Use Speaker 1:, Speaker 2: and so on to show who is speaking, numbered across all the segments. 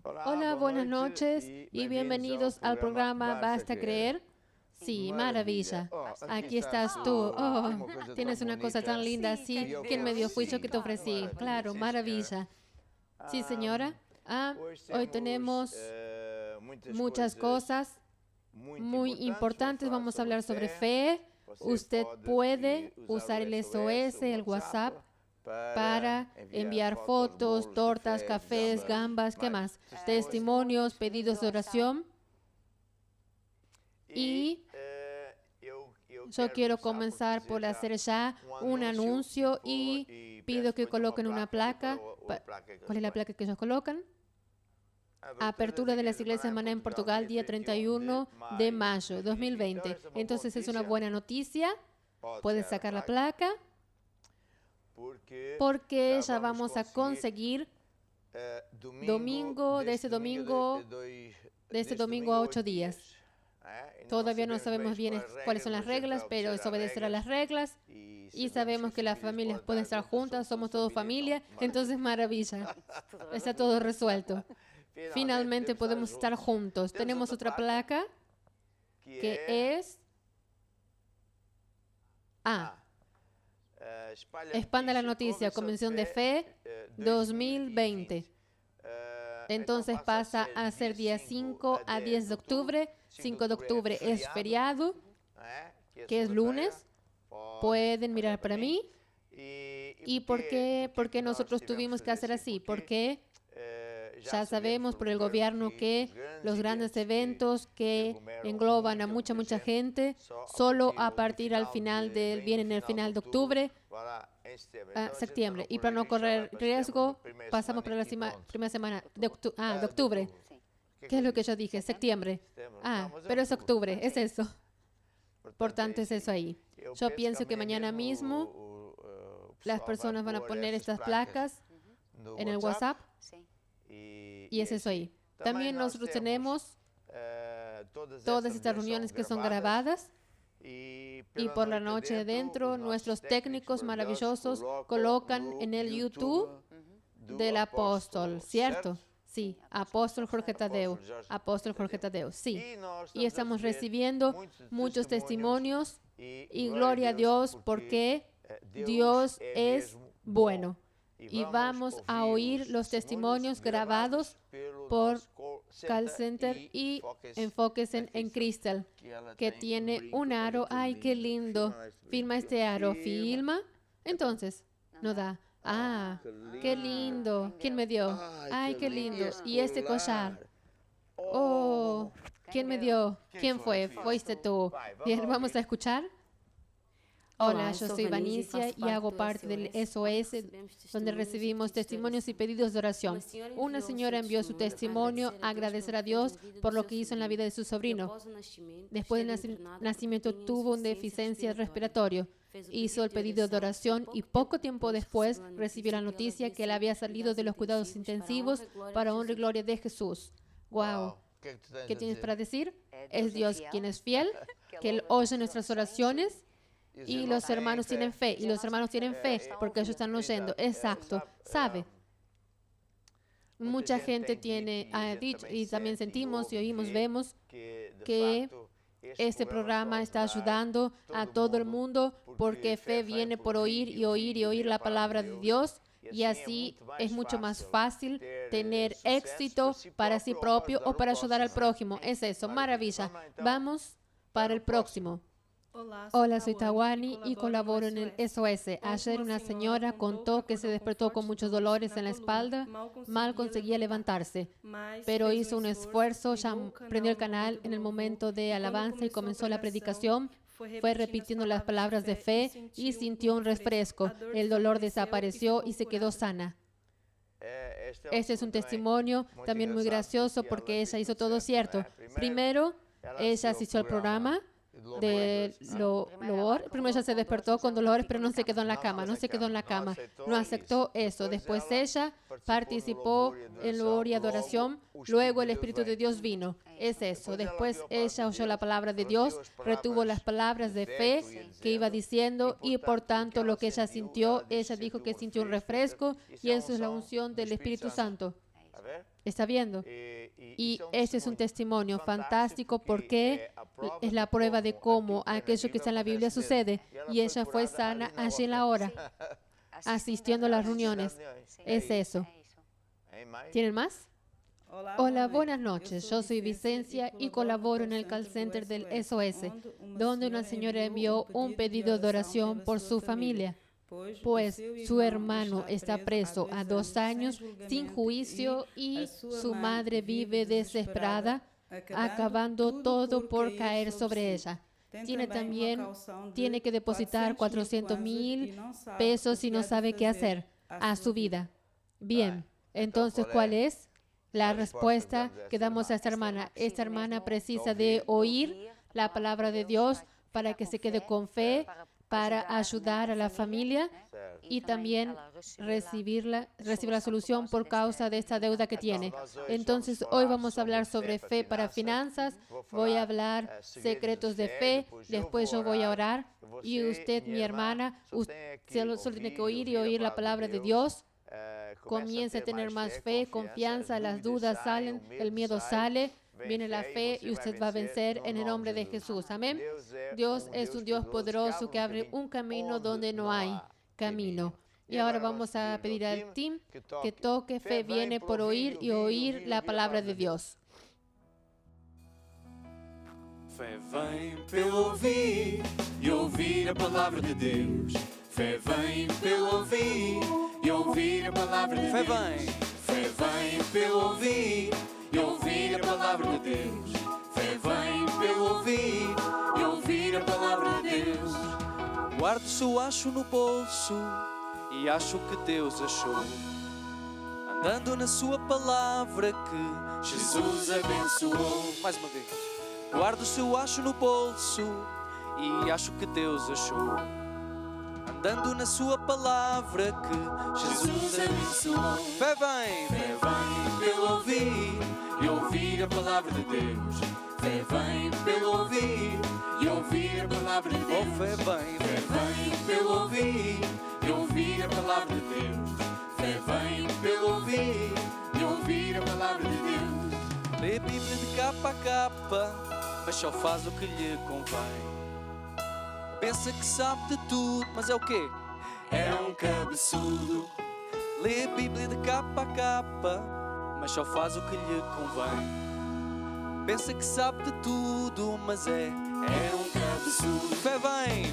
Speaker 1: Hola, buenas noches y bienvenidos al programa Basta Creer. Sí, maravilla. Aquí estás tú. Oh, tienes una cosa tan linda. Sí, ¿quién me dio juicio que te ofrecí? Claro, maravilla. Sí, señora. Hoy tenemos muchas cosas muy importantes. Vamos a hablar sobre fe. Usted puede usar el SOS, el WhatsApp, para enviar fotos, tortas, cafés, gambas, ¿qué más? Testimonios, pedidos de oración. Y yo quiero comenzar por hacer ya un anuncio y pido que coloquen una placa. ¿Cuál es la placa que ellos colocan? Apertura de las iglesias Maná en Portugal, día 31 de mayo 2020. Entonces es una buena noticia. Puedes sacar la placa porque ya vamos a conseguir de este domingo a 8 días. Todavía no sabemos bien cuáles son las reglas, pero es obedecer a las reglas y sabemos que las familias pueden estar juntas, somos todos familia, entonces maravilla, está todo resuelto. Finalmente podemos estar juntos. Tenemos otra placa que es Expanda la noticia, Convención de Fe 2020. Entonces pasa a ser día 5 a 10 de octubre. 5 de octubre es feriado, que es lunes. Pueden mirar para mí. ¿Y por qué nosotros tuvimos que hacer así? Porque ya sabemos por el gobierno que los grandes eventos que engloban a mucha gente, solo a partir vienen el final de octubre, septiembre. Y para no correr riesgo, pasamos para la primera semana de octubre. ¿Qué es lo que yo dije? Septiembre. Pero es octubre, es eso. Por tanto, es eso ahí. Yo pienso que mañana mismo las personas van a poner estas placas en el WhatsApp. Y es eso ahí. También nosotros tenemos todas estas reuniones que son grabadas. Y por la noche adentro, nuestros técnicos maravillosos colocan en el YouTube del apóstol, ¿cierto? Sí, apóstol Jorge Tadeo, sí. Y estamos recibiendo muchos testimonios y gloria a Dios porque Dios es bueno. Y vamos a oír los testimonios grabados por Call Center y enfóquense en Crystal, que tiene un aro. ¡Ay, qué lindo! Filma este aro. Filma. Entonces, no da. ¡Qué lindo! ¿Quién me dio? ¡Ay, qué lindo! Y este collar. ¡Oh! ¿Quién me dio? ¿Quién fue? Fuiste tú. Bien, vamos a escuchar. Hola, yo soy Vanicia y hago parte del SOS, donde recibimos testimonios y pedidos de oración. Una señora envió su testimonio a agradecer a Dios por lo que hizo en la vida de su sobrino. Después del nacimiento tuvo una deficiencia respiratoria. Hizo el pedido de oración y poco tiempo después recibió la noticia que él había salido de los cuidados intensivos para honra y gloria de Jesús. ¡Wow! ¿Qué tienes para decir? Es Dios quien es fiel, que Él oye nuestras oraciones. Y los hermanos tienen fe, porque ellos están oyendo. Exacto, sabe. Mucha gente ha dicho, y también sentimos y oímos, vemos que este programa está ayudando a todo el mundo porque fe viene por oír y oír y oír la palabra de Dios. Y así es mucho más fácil tener éxito para sí propio o para ayudar al prójimo. Es eso, maravilla. Vamos para el próximo. Hola, soy Tawani y colaboro en el SOS. Ayer una señora contó que se despertó con muchos dolores en la espalda, mal conseguía levantarse, pero hizo un esfuerzo, ya prendió el canal en el momento de alabanza y comenzó la predicación. Fue repitiendo las palabras de fe y sintió un refresco. El dolor desapareció y se quedó sana. Este es un testimonio también muy gracioso porque ella hizo todo cierto. Primero, ella asistió al programa de dolor. Primero ella se despertó con dolores, pero no se quedó en la cama, no aceptó eso. Después ella participó en loor y adoración, luego el Espíritu de Dios vino. Es eso. Después ella oyó la palabra de Dios, retuvo las palabras de fe que iba diciendo y por tanto lo que ella sintió, ella dijo que sintió un refresco y eso es la unción del Espíritu Santo. está viendo. Y este es un testimonio fantástico porque es la prueba de cómo aquello que está en la Biblia sucede. Y ella fue sana allí en la hora, asistiendo a las reuniones. Es eso. ¿Tienen más? Hola, buenas noches. Yo soy Vicencia y colaboro en el call center del SOS, donde una señora envió un pedido de oración por su familia, pues su hermano está preso a 2 años sin juicio y su madre vive desesperada, acabando todo por caer sobre ella. Tiene que depositar 400,000 pesos y no sabe qué hacer a su vida. Bien, entonces, ¿cuál es la respuesta que damos a esta hermana? Esta hermana precisa de oír la palabra de Dios para que se quede con fe, para ayudar a la familia y también recibir la solución por causa de esta deuda que tiene. Entonces, hoy vamos a hablar sobre fe para finanzas, voy a hablar secretos de fe, después yo voy a orar y usted, mi hermana, usted solo tiene que oír y oír la palabra de Dios. Comience a tener más fe, confianza, las dudas salen, el miedo sale, viene la fe y usted va a vencer en el nombre de Jesús. Amén. Dios es un Dios poderoso que abre un camino donde no hay camino. Y ahora vamos a pedir al team que toque. Fe viene por oír y oír la palabra de Dios.
Speaker 2: Fé vem pelo ouvir e ouvir a palavra de Deus. Fé vem pelo ouvir e ouvir a palavra de Deus. Fé vem pelo ouvir e ouvir a palavra de Deus. Fé vem pelo ouvir e ouvir a palavra de Deus. Guardo o seu acho no bolso e acho que Deus achou. Andando na sua palavra que Jesus abençoou. Mais uma vez. Guardo o seu acho no bolso e acho que Deus achou. Andando na sua palavra que Jesus abençoou. Fé vem pelo ouvir e ouvir a palavra de Deus. Fé vem pelo ouvir e ouvir a palavra de Deus. Oh, fé vem pelo ouvir e ouvir a palavra de Deus. Fé vem pelo ouvir e ouvir a palavra de Deus. Lê a Bíblia de capa a capa, mas só faz o que lhe convém. Pensa que sabe de tudo, mas é o quê? É um cabeçudo. Lê a Bíblia de capa a capa, mas só faz o que lhe convém. Pensa que sabe de tudo, mas é um cabeçudo. Fé vem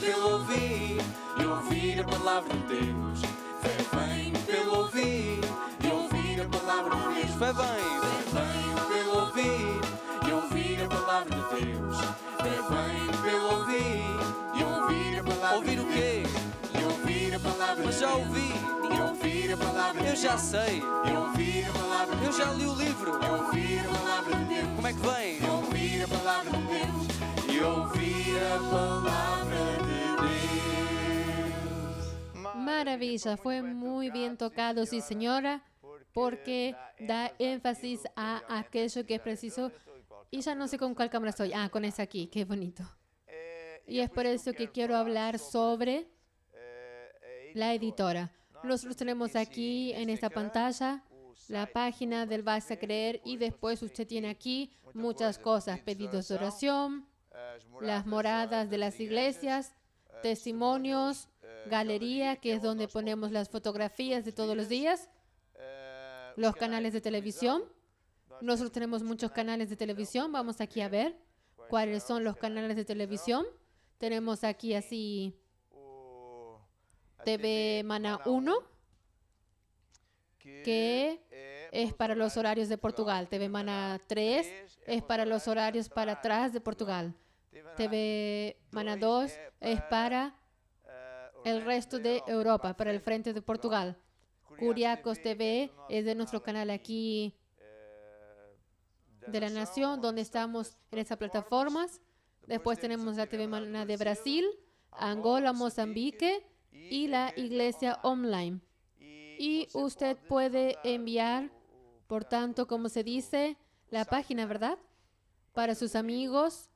Speaker 2: pelo ouvir e ouvir a palavra de Deus. Fé vem pelo ouvir e ouvir a palavra de Deus. Fé vem pelo ouvir e ouvir a palavra de Deus. Fé vem pelo ouvir e ouvir a palavra. Ouvir o quê? E ouvir a palavra. Mas já ouvi. E ouvir a palavra. Eu já sei. E ouvir a palavra. Eu já li o livro. E ouvir a palavra de Deus. Como é que vem? E ouvir a palavra de Deus. E ouvir a palavra de Deus.
Speaker 1: Maravilla, fue muy bien tocado, sí señora, porque da énfasis a aquello que es preciso. Y ya no sé con cuál cámara estoy. Ah, con esa aquí, qué bonito. Y es por eso que quiero hablar sobre la editora. Nosotros tenemos aquí en esta pantalla la página del Vas a Creer y después usted tiene aquí muchas cosas, pedidos de oración, las moradas de las iglesias, testimonios, galería, que es donde ponemos las fotografías de todos los días, los canales de televisión. Nosotros tenemos muchos canales de televisión. Vamos aquí a ver cuáles son los canales de televisión. Tenemos aquí así TV Mana 1, que es para los horarios de Portugal. TV Mana 3 es para los horarios para atrás de Portugal. TV Mana 2 es para el resto de Europa, para el frente de Portugal. Curiacos TV es de nuestro canal aquí de la Nación, donde estamos en estas plataformas. Después tenemos la TV Mana de Brasil, Angola, Mozambique y la Iglesia Online. Y usted puede enviar, por tanto, como se dice, la página, ¿verdad? Para sus amigos,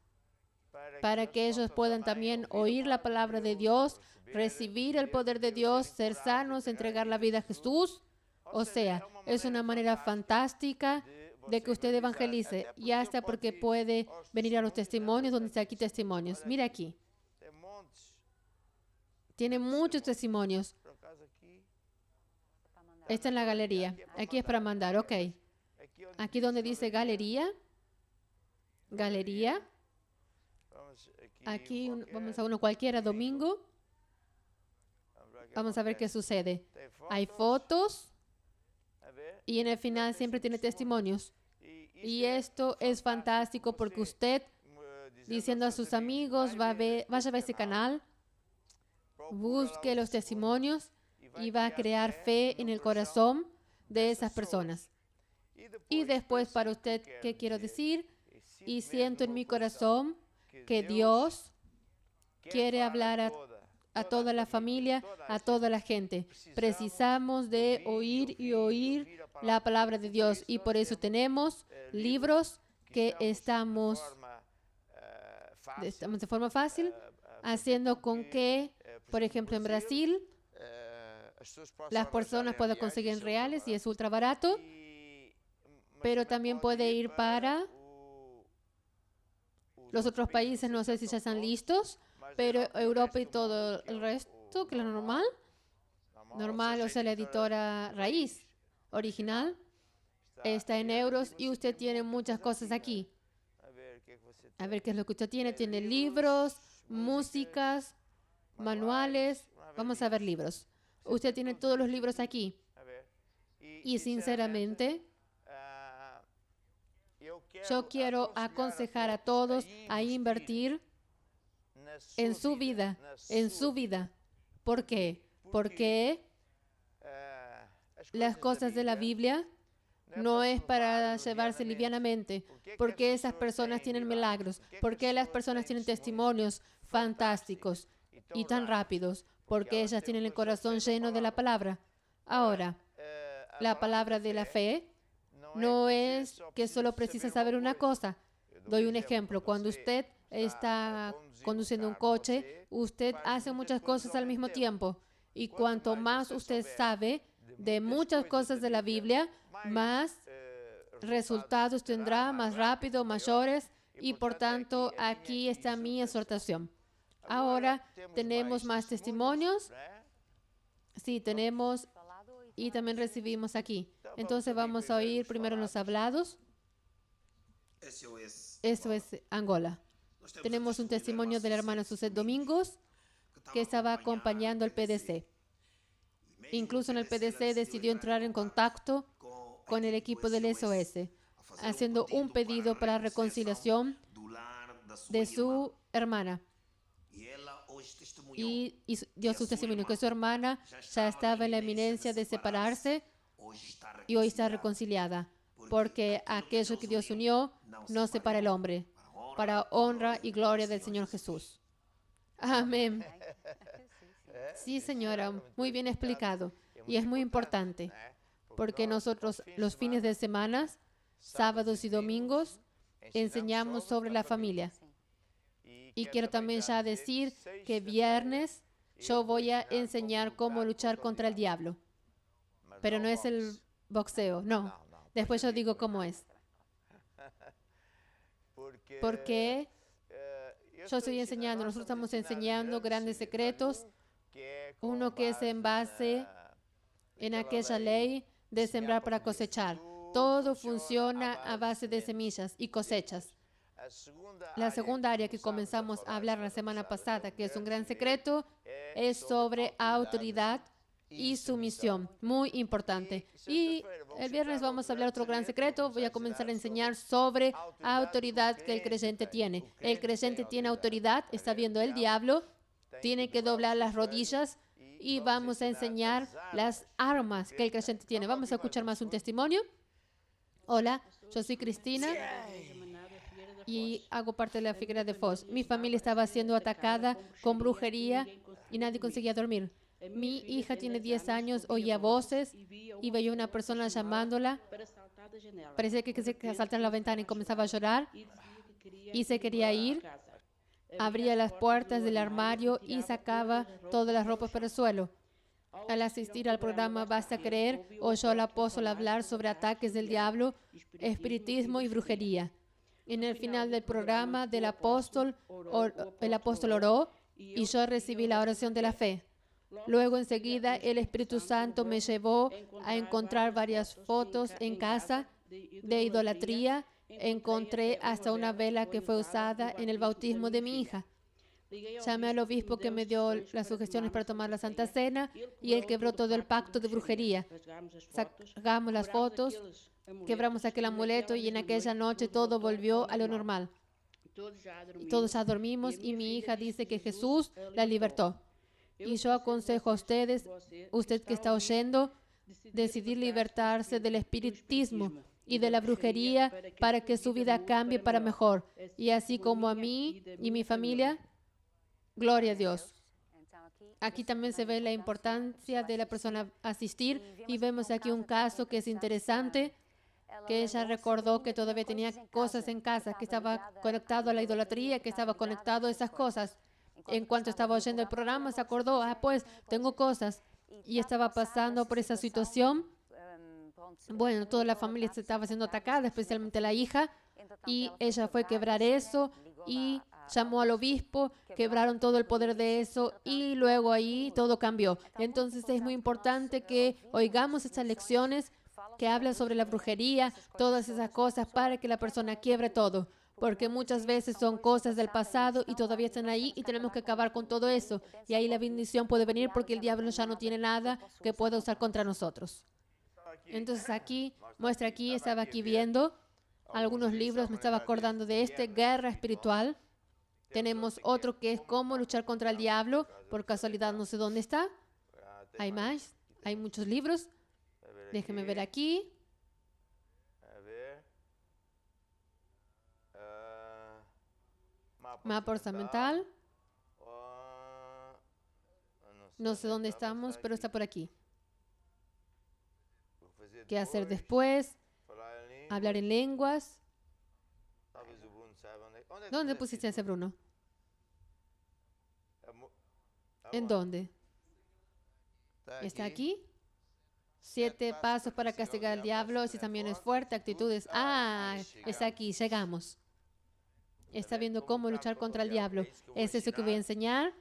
Speaker 1: para que ellos puedan también oír la palabra de Dios, recibir el poder de Dios, ser sanos, entregar la vida a Jesús. O sea, Es una manera fantástica de que usted evangelice, y hasta porque puede venir a los testimonios donde está aquí testimonios. Mira aquí. Tiene muchos testimonios. Está en la galería. Aquí es para mandar, ok. Aquí donde dice galería. Galería. Aquí vamos a uno cualquiera, domingo. Vamos a ver qué sucede. Hay fotos y en el final siempre tiene testimonios. Y esto es fantástico porque usted, diciendo a sus amigos, vaya a ver ese canal, busque los testimonios y va a crear fe en el corazón de esas personas. Y después, para usted, ¿qué quiero decir? Y siento en mi corazón que Dios quiere hablar a toda la familia, a toda la gente. Precisamos de oír y oír la palabra de Dios, y por eso tenemos libros que estamos de forma fácil, haciendo con que, por ejemplo, en Brasil, las personas puedan conseguir reales y es ultra barato, pero también puede ir para los otros países, no sé si ya están listos, pero Europa y todo el resto, que es lo normal, o sea, la editora raíz, original, está en euros y usted tiene muchas cosas aquí. A ver qué es lo que usted tiene. Tiene libros, músicas, manuales. Vamos a ver libros. Usted tiene todos los libros aquí. Y sinceramente, yo quiero aconsejar a todos a invertir en su vida, ¿Por qué? Porque las cosas de la Biblia no es para llevarse livianamente, porque esas personas tienen milagros, porque las personas tienen testimonios fantásticos y tan rápidos, porque ellas tienen el corazón lleno de la palabra. Ahora, la palabra de la fe no es que solo precisa saber una cosa. Doy un ejemplo. Cuando usted está conduciendo un coche, usted hace muchas cosas al mismo tiempo. Y cuanto más usted sabe de muchas cosas de la Biblia, más resultados tendrá, más rápido, mayores. Y por tanto, aquí está mi exhortación. Ahora tenemos más testimonios. Sí, tenemos. Y también recibimos aquí. Entonces vamos a oír primero los hablados. Eso es Angola. Tenemos un testimonio de la hermana Suset Domingos, que estaba acompañando al PDC. Incluso en el PDC decidió entrar en contacto con el equipo del SOS, haciendo un pedido para reconciliación de su hermana. Y dio su testimonio que su hermana ya estaba en la eminencia de separarse y hoy está reconciliada, porque aquello que Dios unió no separa el hombre, para honra y gloria del Señor Jesús. Amén. Sí, señora, muy bien explicado. Y es muy importante, porque nosotros los fines de semana, sábados y domingos, enseñamos sobre la familia. Y quiero también ya decir que viernes yo voy a enseñar cómo luchar contra el diablo. Pero no es el boxeo, no. Después yo digo cómo es. Porque yo estoy enseñando, nosotros estamos enseñando grandes secretos. Uno que es en base en aquella ley de sembrar para cosechar. Todo funciona a base de semillas y cosechas. La segunda área que comenzamos a hablar la semana pasada, que es un gran secreto, es sobre autoridad y sumisión. Muy importante. Y el viernes vamos a hablar otro gran secreto. Voy a comenzar a enseñar sobre autoridad que el creyente tiene. El creyente tiene autoridad, está viendo el diablo, tiene que doblar las rodillas y vamos a enseñar las armas que el creyente tiene. Vamos a escuchar más un testimonio. Hola, yo soy Cristina y hago parte de la Figuera de Foz. Mi familia estaba siendo atacada con brujería y nadie conseguía dormir. Mi hija tiene 10 años, oía voces y veía una persona llamándola. Parecía que se saltaba la ventana y comenzaba a llorar y se quería ir. Abría las puertas del armario y sacaba todas las ropas por el suelo. Al asistir al programa Basta Creer, oyó al apóstol hablar sobre ataques del diablo, espiritismo y brujería. En el final del programa el apóstol oró y yo recibí la oración de la fe. Luego enseguida el Espíritu Santo me llevó a encontrar varias fotos en casa de idolatría. Encontré hasta una vela que fue usada en el bautismo de mi hija. Llamé al obispo que me dio las sugestiones para tomar la Santa Cena y él quebró todo el pacto de brujería. Sacamos las fotos, quebramos aquel amuleto y en aquella noche todo volvió a lo normal. Todos ya dormimos y mi hija dice que Jesús la libertó. Y yo aconsejo a ustedes, usted que está oyendo, decidir libertarse del espiritismo y de la brujería para que su vida cambie para mejor. Y así como a mí y mi familia, gloria a Dios. Aquí también se ve la importancia de la persona asistir y vemos aquí un caso que es interesante, que ella recordó que todavía tenía cosas en casa, que estaba conectado a la idolatría, que estaba conectado a esas cosas. En cuanto estaba oyendo el programa, se acordó, pues tengo cosas. Y estaba pasando por esa situación. Bueno, toda la familia se estaba siendo atacada, especialmente la hija. Y ella fue a quebrar eso y llamó al obispo, quebraron todo el poder de eso y luego ahí todo cambió. Entonces es muy importante que oigamos estas lecciones que hablan sobre la brujería, todas esas cosas para que la persona quiebre todo. Porque muchas veces son cosas del pasado y todavía están ahí y tenemos que acabar con todo eso. Y ahí la bendición puede venir porque el diablo ya no tiene nada que pueda usar contra nosotros. Entonces estaba aquí viendo algunos libros, me estaba acordando de Guerra Espiritual. Tenemos otro que es Cómo luchar contra el diablo. Por casualidad no sé dónde está. Hay más, hay muchos libros. Déjeme ver aquí. Mapa ornamental. No sé dónde estamos, pero está por aquí. ¿Qué hacer después? Hablar en lenguas. ¿Dónde pusiste ese, Bruno? ¿En dónde? ¿Está aquí? 7 pasos para castigar al diablo. Si también es fuerte, actitudes. Está aquí, llegamos. Está viendo cómo luchar contra el diablo. Es eso que voy a enseñar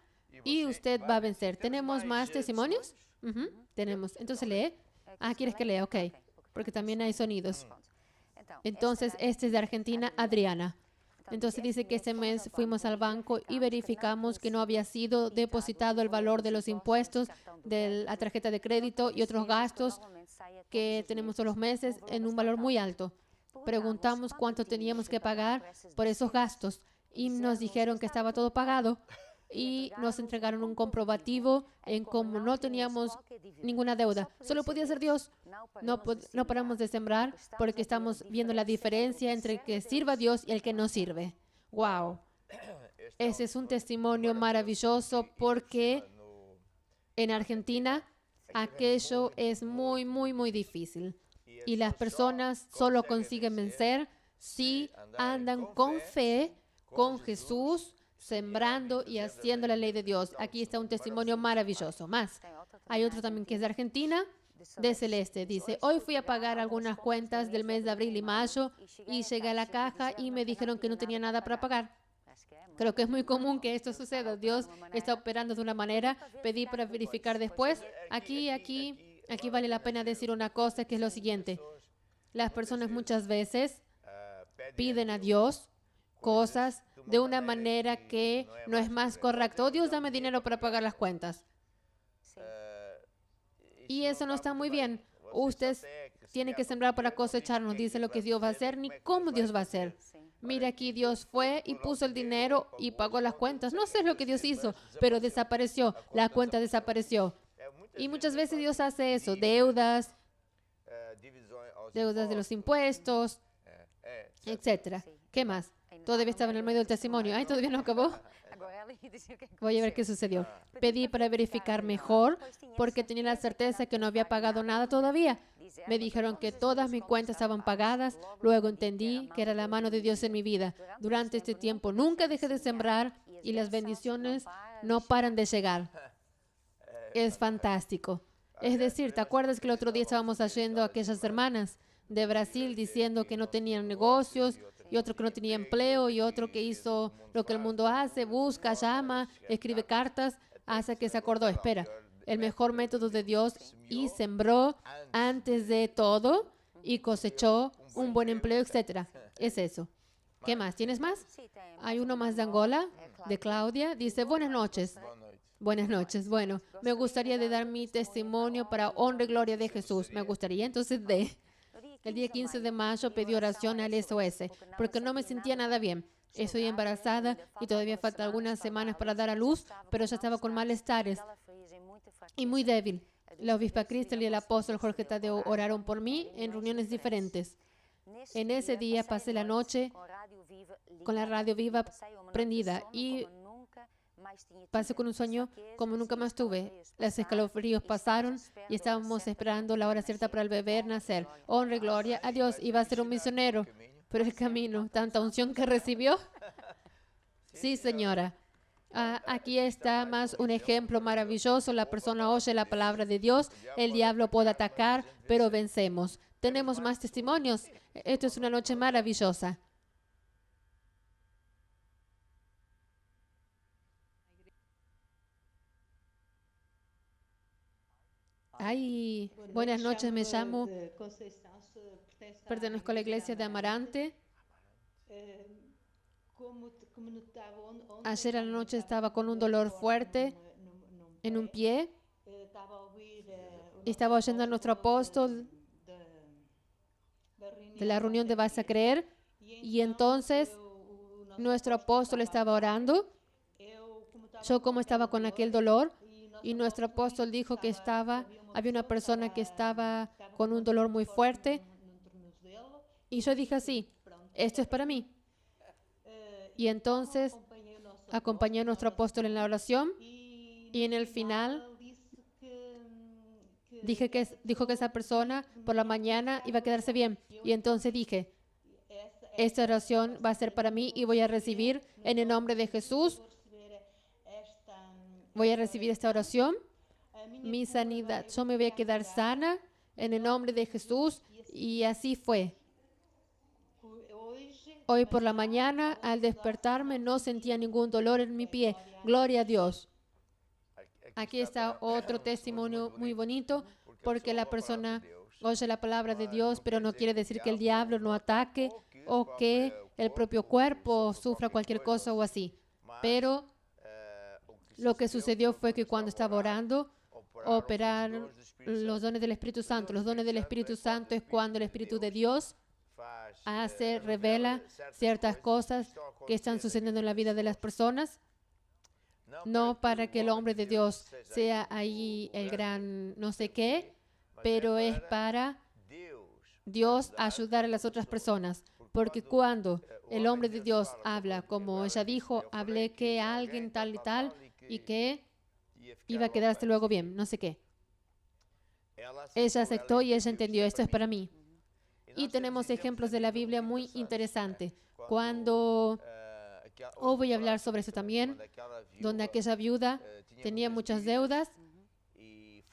Speaker 1: y usted va a vencer. ¿Tenemos más testimonios? Tenemos. Entonces lee. ¿Quieres que lea? Ok. Porque también hay sonidos. Entonces, este es de Argentina, Adriana. Entonces dice que este mes fuimos al banco y verificamos que no había sido depositado el valor de los impuestos de la tarjeta de crédito y otros gastos que tenemos todos los meses en un valor muy alto. Preguntamos cuánto teníamos que pagar por esos gastos y nos dijeron que estaba todo pagado y nos entregaron un comprobativo en cómo no teníamos ninguna deuda. Solo podía ser Dios. No paramos de sembrar porque estamos viendo la diferencia entre el que sirva a Dios y el que no sirve. ¡Wow! Ese es un testimonio maravilloso porque en Argentina aquello es muy, muy, muy difícil. Y las personas solo consiguen vencer si andan con fe, con Jesús, sembrando y haciendo la ley de Dios. Aquí está un testimonio maravilloso. Más. Hay otro también que es de Argentina, de Celeste. Dice, hoy fui a pagar algunas cuentas del mes de abril y mayo y llegué a la caja y me dijeron que no tenía nada para pagar. Creo que es muy común que esto suceda. Dios está operando de una manera. Pedí para verificar después. Aquí vale la pena decir una cosa que es lo siguiente. Las personas muchas veces piden a Dios cosas de una manera que no es más correcta. Oh, Dios, dame dinero para pagar las cuentas. Y eso no está muy bien. Usted tiene que sembrar para cosechar. No dice lo que Dios va a hacer ni cómo Dios va a hacer. Mira, aquí Dios fue y puso el dinero y pagó las cuentas. No sé lo que Dios hizo, pero desapareció. La cuenta desapareció. Y muchas veces Dios hace eso. Deudas de los impuestos, etcétera. ¿Qué más? Todavía estaba en el medio del testimonio. ¿Todavía no acabó? Voy a ver qué sucedió. Pedí para verificar mejor porque tenía la certeza que no había pagado nada todavía. Me dijeron que todas mis cuentas estaban pagadas. Luego entendí que era la mano de Dios en mi vida. Durante este tiempo nunca dejé de sembrar y las bendiciones no paran de llegar. es fantástico. Es decir, ¿te acuerdas que el otro día estábamos oyendo a aquellas hermanas de Brasil diciendo que no tenían negocios, y otro que no tenía empleo, y otro que hizo lo que el mundo hace, busca, llama, escribe cartas, hasta que se acordó, espera, el mejor método de Dios, y sembró antes de todo y cosechó un buen empleo, etcétera? Es eso. ¿Qué más? ¿Tienes más? Hay uno más de Angola, de Claudia. Dice, buenas noches. Buenas noches. Bueno, me gustaría de dar mi testimonio para honra y gloria de Jesús. Me gustaría entonces el día 15 de mayo pedí oración al SOS porque no me sentía nada bien. Estoy embarazada y todavía faltan algunas semanas para dar a luz, pero ya estaba con malestares y muy débil. La obispa Cristel y el apóstol Jorge Tadeo oraron por mí en reuniones diferentes. En ese día pasé la noche con la radio viva prendida y pasé con un sueño como nunca más tuve. Los escalofríos pasaron y estábamos esperando la hora cierta para el bebé nacer. Honra y gloria a Dios. Iba a ser un misionero, pero el camino, tanta unción que recibió. Sí, señora. Aquí está más un ejemplo maravilloso. La persona oye la palabra de Dios. El diablo puede atacar, pero vencemos. Tenemos más testimonios. Esto es una noche maravillosa. Ay, buenas noches, me llamo. Pertenezco a la iglesia de Amarante. Ayer a la noche estaba con un dolor fuerte en un pie. Estaba oyendo a nuestro apóstol de la reunión de Vas a Creer. Y entonces nuestro apóstol estaba orando. Yo como estaba con aquel dolor. Y nuestro apóstol dijo que había una persona que estaba con un dolor muy fuerte. Y yo dije así, esto es para mí. Y entonces acompañé a nuestro apóstol en la oración y en el final dijo que esa persona por la mañana iba a quedarse bien. Y entonces dije, esta oración va a ser para mí y voy a recibir en el nombre de Jesús. Voy a recibir esta oración, mi sanidad. Yo me voy a quedar sana en el nombre de Jesús. Y así fue. Hoy por la mañana, al despertarme, no sentía ningún dolor en mi pie. Gloria a Dios. Aquí está otro testimonio muy bonito, porque la persona oye la palabra de Dios, pero no quiere decir que el diablo no ataque o que el propio cuerpo sufra cualquier cosa o así. Pero lo que sucedió fue que cuando estaba orando, operaron los dones del Espíritu Santo. Los dones del Espíritu Santo es cuando el Espíritu de Dios revela ciertas cosas que están sucediendo en la vida de las personas. No para que el hombre de Dios sea ahí el gran no sé qué, pero es para Dios ayudar a las otras personas. Porque cuando el hombre de Dios habla, como ella dijo, hablé que alguien tal y tal, y que iba a quedarse luego bien, no sé qué. Ella aceptó y ella entendió, esto es para mí. Y tenemos ejemplos de la Biblia muy interesantes. Cuando, voy a hablar sobre eso también, donde aquella viuda tenía muchas deudas y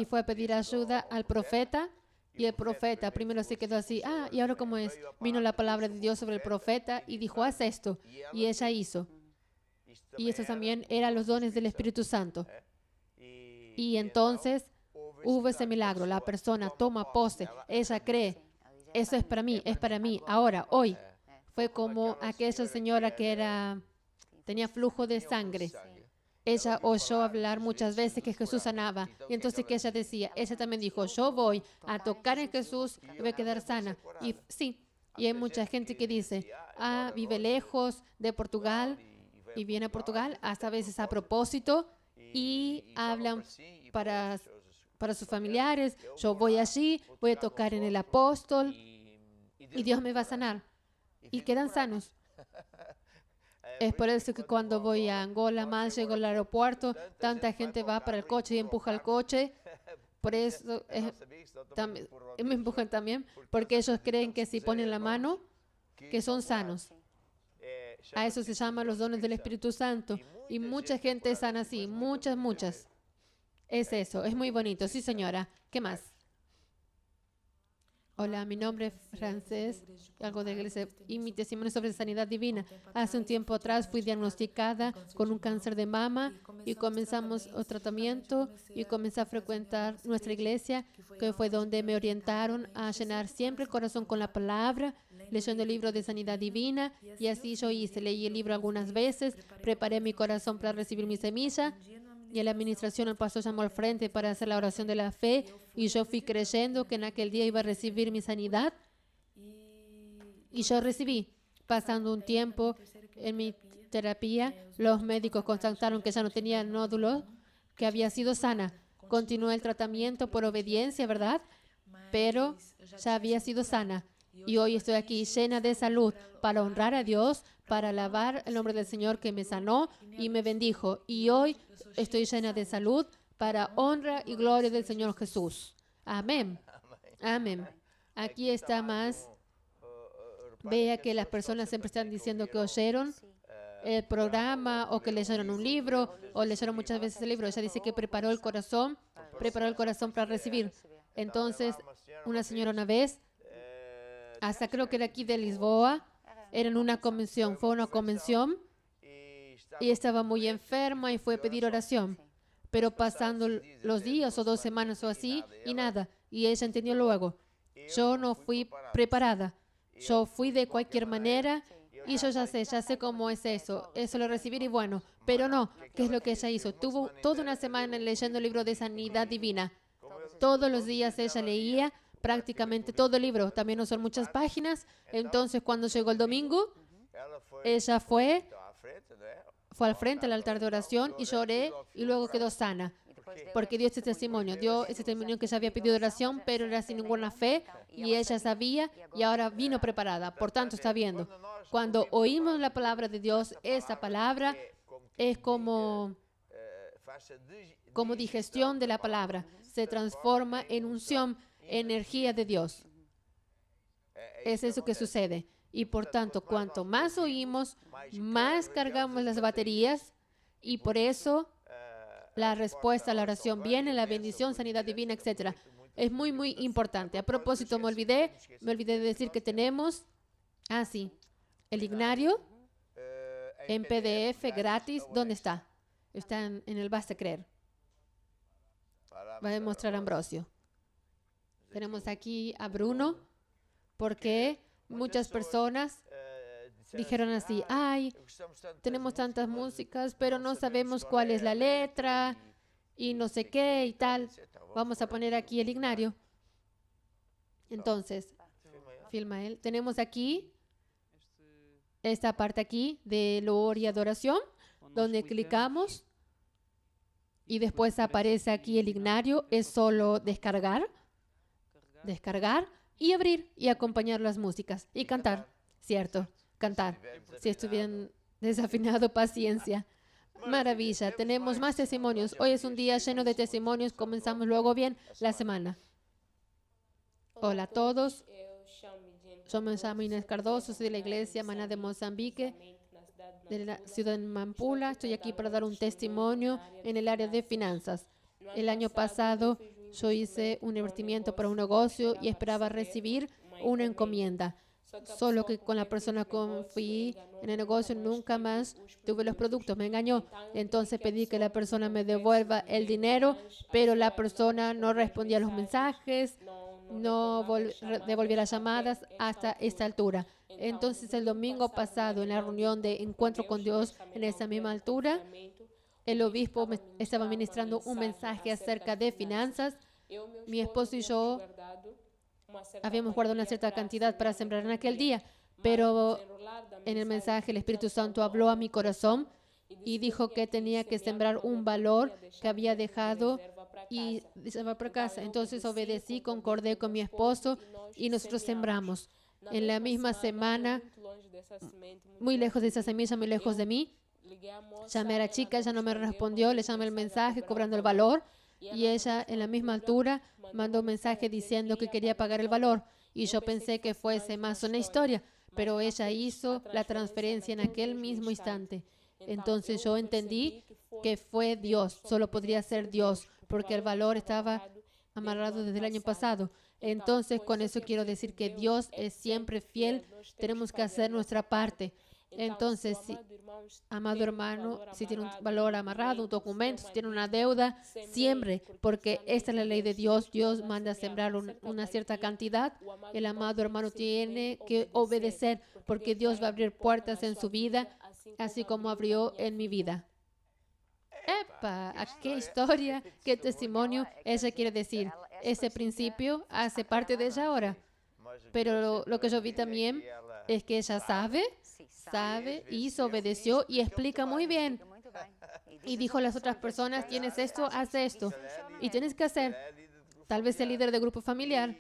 Speaker 1: fue a pedir ayuda al profeta. Y el profeta primero se quedó así, ¿y ahora cómo es? Vino la palabra de Dios sobre el profeta y dijo, haz esto. Y ella hizo. Y eso también eran los dones del Espíritu Santo. Y entonces hubo ese milagro. La persona toma pose, ella cree, eso es para mí, ahora, hoy. Fue como aquella señora que tenía flujo de sangre. Ella oyó hablar muchas veces que Jesús sanaba. Y entonces que ella decía, ella también dijo, yo voy a tocar en Jesús y voy a quedar sana. Y sí, y hay mucha gente que dice, vive lejos de Portugal y viene a Portugal, hasta a veces a propósito, y hablan para sus familiares, yo voy allí, voy a tocar en el apóstol y Dios me va a sanar. Y quedan sanos. Es por eso que cuando voy a Angola, más llego al aeropuerto, tanta gente va para el coche y empuja el coche. Por eso me empujan también, porque ellos creen que si ponen la mano, que son sanos. A eso se llaman los dones del Espíritu Santo. Y mucha gente es sana así, muchas. Es eso, es muy bonito. Sí, señora. ¿Qué más? Hola, mi nombre es Francés, algo de iglesia, y mi testimonio sobre sanidad divina. Hace un tiempo atrás fui diagnosticada con un cáncer de mama y comenzamos el tratamiento y comencé a frecuentar nuestra iglesia, que fue donde me orientaron a llenar siempre el corazón con la palabra, leyendo el libro de sanidad divina, y así yo hice. Leí el libro algunas veces, preparé mi corazón para recibir mi semilla, y en la administración el pastor llamó al frente para hacer la oración de la fe, y yo fui creyendo que en aquel día iba a recibir mi sanidad, y yo recibí. Pasando un tiempo en mi terapia, los médicos constataron que ya no tenía nódulos, que había sido sana. Continué el tratamiento por obediencia, ¿verdad? Pero ya había sido sana. Y hoy estoy aquí llena de salud para honrar a Dios, para alabar el nombre del Señor que me sanó y me bendijo. Y hoy estoy llena de salud para honra y gloria del Señor Jesús. Amén. Amén. Aquí está más. Vea que las personas siempre están diciendo que oyeron el programa o que leyeron un libro o leyeron muchas veces el libro. Ella dice que preparó el corazón para recibir. Entonces, una señora una vez, hasta creo que era aquí de Lisboa, era en una convención, fue una convención y estaba muy enferma y fue a pedir oración. Pero pasando los días o 2 semanas o así y nada, y ella entendió luego. Yo no fui preparada, yo fui de cualquier manera y yo ya sé cómo es eso lo recibir y bueno, pero no, ¿qué es lo que ella hizo? Tuvo toda una semana leyendo el libro de sanidad divina. Todos los días ella leía prácticamente todo el libro, también no son muchas páginas. Entonces cuando llegó el domingo, ella fue al frente al altar de oración y lloré y luego quedó sana. Porque dio ese testimonio que ella había pedido oración, pero era sin ninguna fe y ella sabía y ahora vino preparada. Por tanto, está viendo. Cuando oímos la palabra de Dios, esa palabra es como digestión de la palabra. Se transforma en unción, energía de Dios. Es eso que sucede. Y por tanto, cuanto más oímos, más cargamos las baterías y por eso la respuesta a la oración viene, la bendición, sanidad divina, etc. Es muy, muy importante. A propósito, me olvidé de decir que tenemos, el Ignario en PDF gratis. ¿Dónde está? Está en el Basta Creer. Va a demostrar Ambrosio. Tenemos aquí a Bruno, porque muchas personas dijeron así, tenemos tantas músicas, pero no sabemos cuál es la letra y no sé qué y tal. Vamos a poner aquí el Ignario. Entonces, filma él. Tenemos aquí esta parte aquí de loor y adoración, donde clicamos y después aparece aquí el Ignario. Es solo descargar y abrir y acompañar las músicas y cantar, ¿cierto? Cantar. Si estuvieran desafinado, paciencia. Maravilla, tenemos más testimonios. Hoy es un día lleno de testimonios. Comenzamos luego bien la semana. Hola a todos. Yo me llamo Inés Cardoso, soy de la iglesia Maná de Mozambique, de la ciudad de Nampula. Estoy aquí para dar un testimonio en el área de finanzas. El año pasado yo hice un invertimiento para un negocio y esperaba recibir una encomienda. Solo que con la persona confié en el negocio, nunca más tuve los productos. Me engañó. Entonces pedí que la persona me devuelva el dinero, pero la persona no respondía a los mensajes, no devolvía las llamadas hasta esta altura. Entonces el domingo pasado, en la reunión de Encuentro con Dios, en esa misma altura, el obispo me estaba ministrando un mensaje acerca de finanzas. Mi esposo y yo habíamos guardado una cierta cantidad para sembrar en aquel día, pero en el mensaje el Espíritu Santo habló a mi corazón y dijo que tenía que sembrar un valor que había dejado y se va para casa. Entonces obedecí, concordé con mi esposo y nosotros sembramos. En la misma semana, muy lejos de esa semilla, muy lejos de mí, llamé a la chica, ella no me respondió, le llamé el mensaje cobrando el valor y ella en la misma altura mandó un mensaje diciendo que quería pagar el valor y yo pensé que fuese más una historia, pero ella hizo la transferencia en aquel mismo instante. Entonces yo entendí que fue Dios, solo podría ser Dios, porque el valor estaba amarrado desde el año pasado. Entonces, con eso quiero decir que Dios es siempre fiel. Tenemos que hacer nuestra parte. Entonces, amado hermano, si tiene un valor amarrado, un documento, si tiene una deuda, siembre, porque esta es la ley de Dios. Dios manda a sembrar una cierta cantidad. El amado hermano tiene que obedecer, porque Dios va a abrir puertas en su vida, así como abrió en mi vida. ¡Epa! ¡Qué historia! ¡Qué testimonio! Eso quiere decir, ese principio hace parte de ella ahora. Pero lo que yo vi también es que ella sabe, hizo, obedeció y explica muy bien. Y dijo a las otras personas, tienes esto, haz esto. Y tienes que hacer. Tal vez el líder de grupo familiar.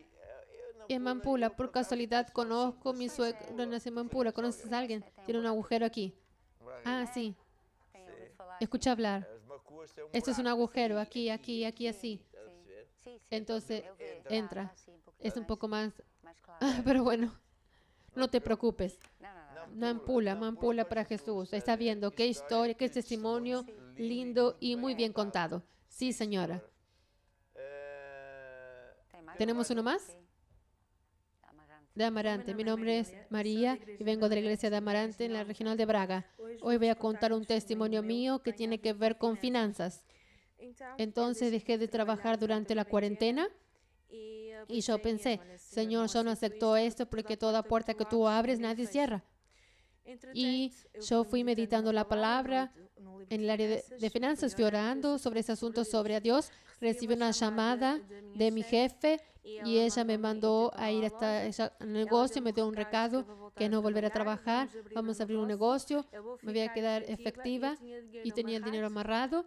Speaker 1: En Mampula, por casualidad, conozco mi suegra nació en Mampula. ¿Conoces a alguien? Tiene un agujero aquí. Ah, sí. Escucha hablar. Esto es un agujero, aquí, así. Entonces, entra. Es un poco más... pero bueno, no te preocupes. Mampula para Jesús. Está viendo qué historia, qué testimonio lindo y muy bien contado. Sí, señora. ¿Tenemos uno más? De Amarante. Mi nombre es María y vengo de la iglesia de Amarante en la regional de Braga. Hoy voy a contar un testimonio mío que tiene que ver con finanzas. Entonces dejé de trabajar durante la cuarentena y yo pensé, Señor, yo no acepto esto porque toda puerta que tú abres nadie cierra. Y yo fui meditando la palabra en el área de finanzas, fui orando sobre ese asunto, sobre a Dios. Recibí una llamada de mi jefe y ella me mandó a ir hasta ese negocio, me dio un recado que no volver a trabajar, vamos a abrir un negocio, me voy a quedar efectiva y tenía el dinero amarrado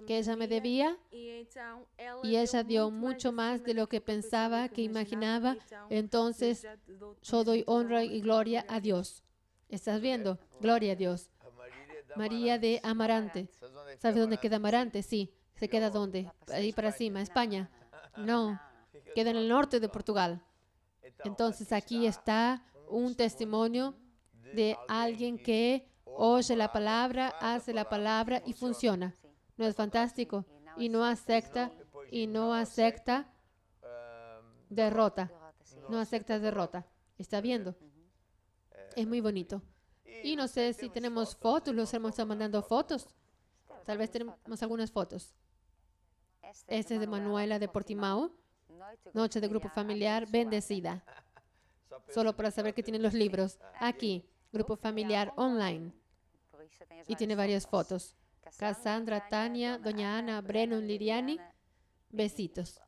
Speaker 1: que ella me debía y ella dio mucho más de lo que pensaba, que imaginaba. Entonces yo doy honra y gloria a Dios. ¿Estás viendo? Gloria a Dios. María de Amarante. ¿Sabes dónde queda Amarante? Sí. ¿Se queda dónde? Ahí para cima, España. No, queda en el norte de Portugal. Entonces aquí está un testimonio de alguien que oye la palabra, hace la palabra y funciona. ¿No es fantástico? Y no acepta derrota. No acepta derrota. ¿Está viendo? Es muy bonito. Y no sé si tenemos fotos, los hemos estado mandando fotos. Tal vez tenemos algunas fotos. Este es de Manuela de Portimao. Noche de grupo familiar bendecida. Solo para saber que tienen los libros. Aquí, grupo familiar online. Y tiene varias fotos. Cassandra, Tania, Doña Ana, Brennan, Liriani. Besitos.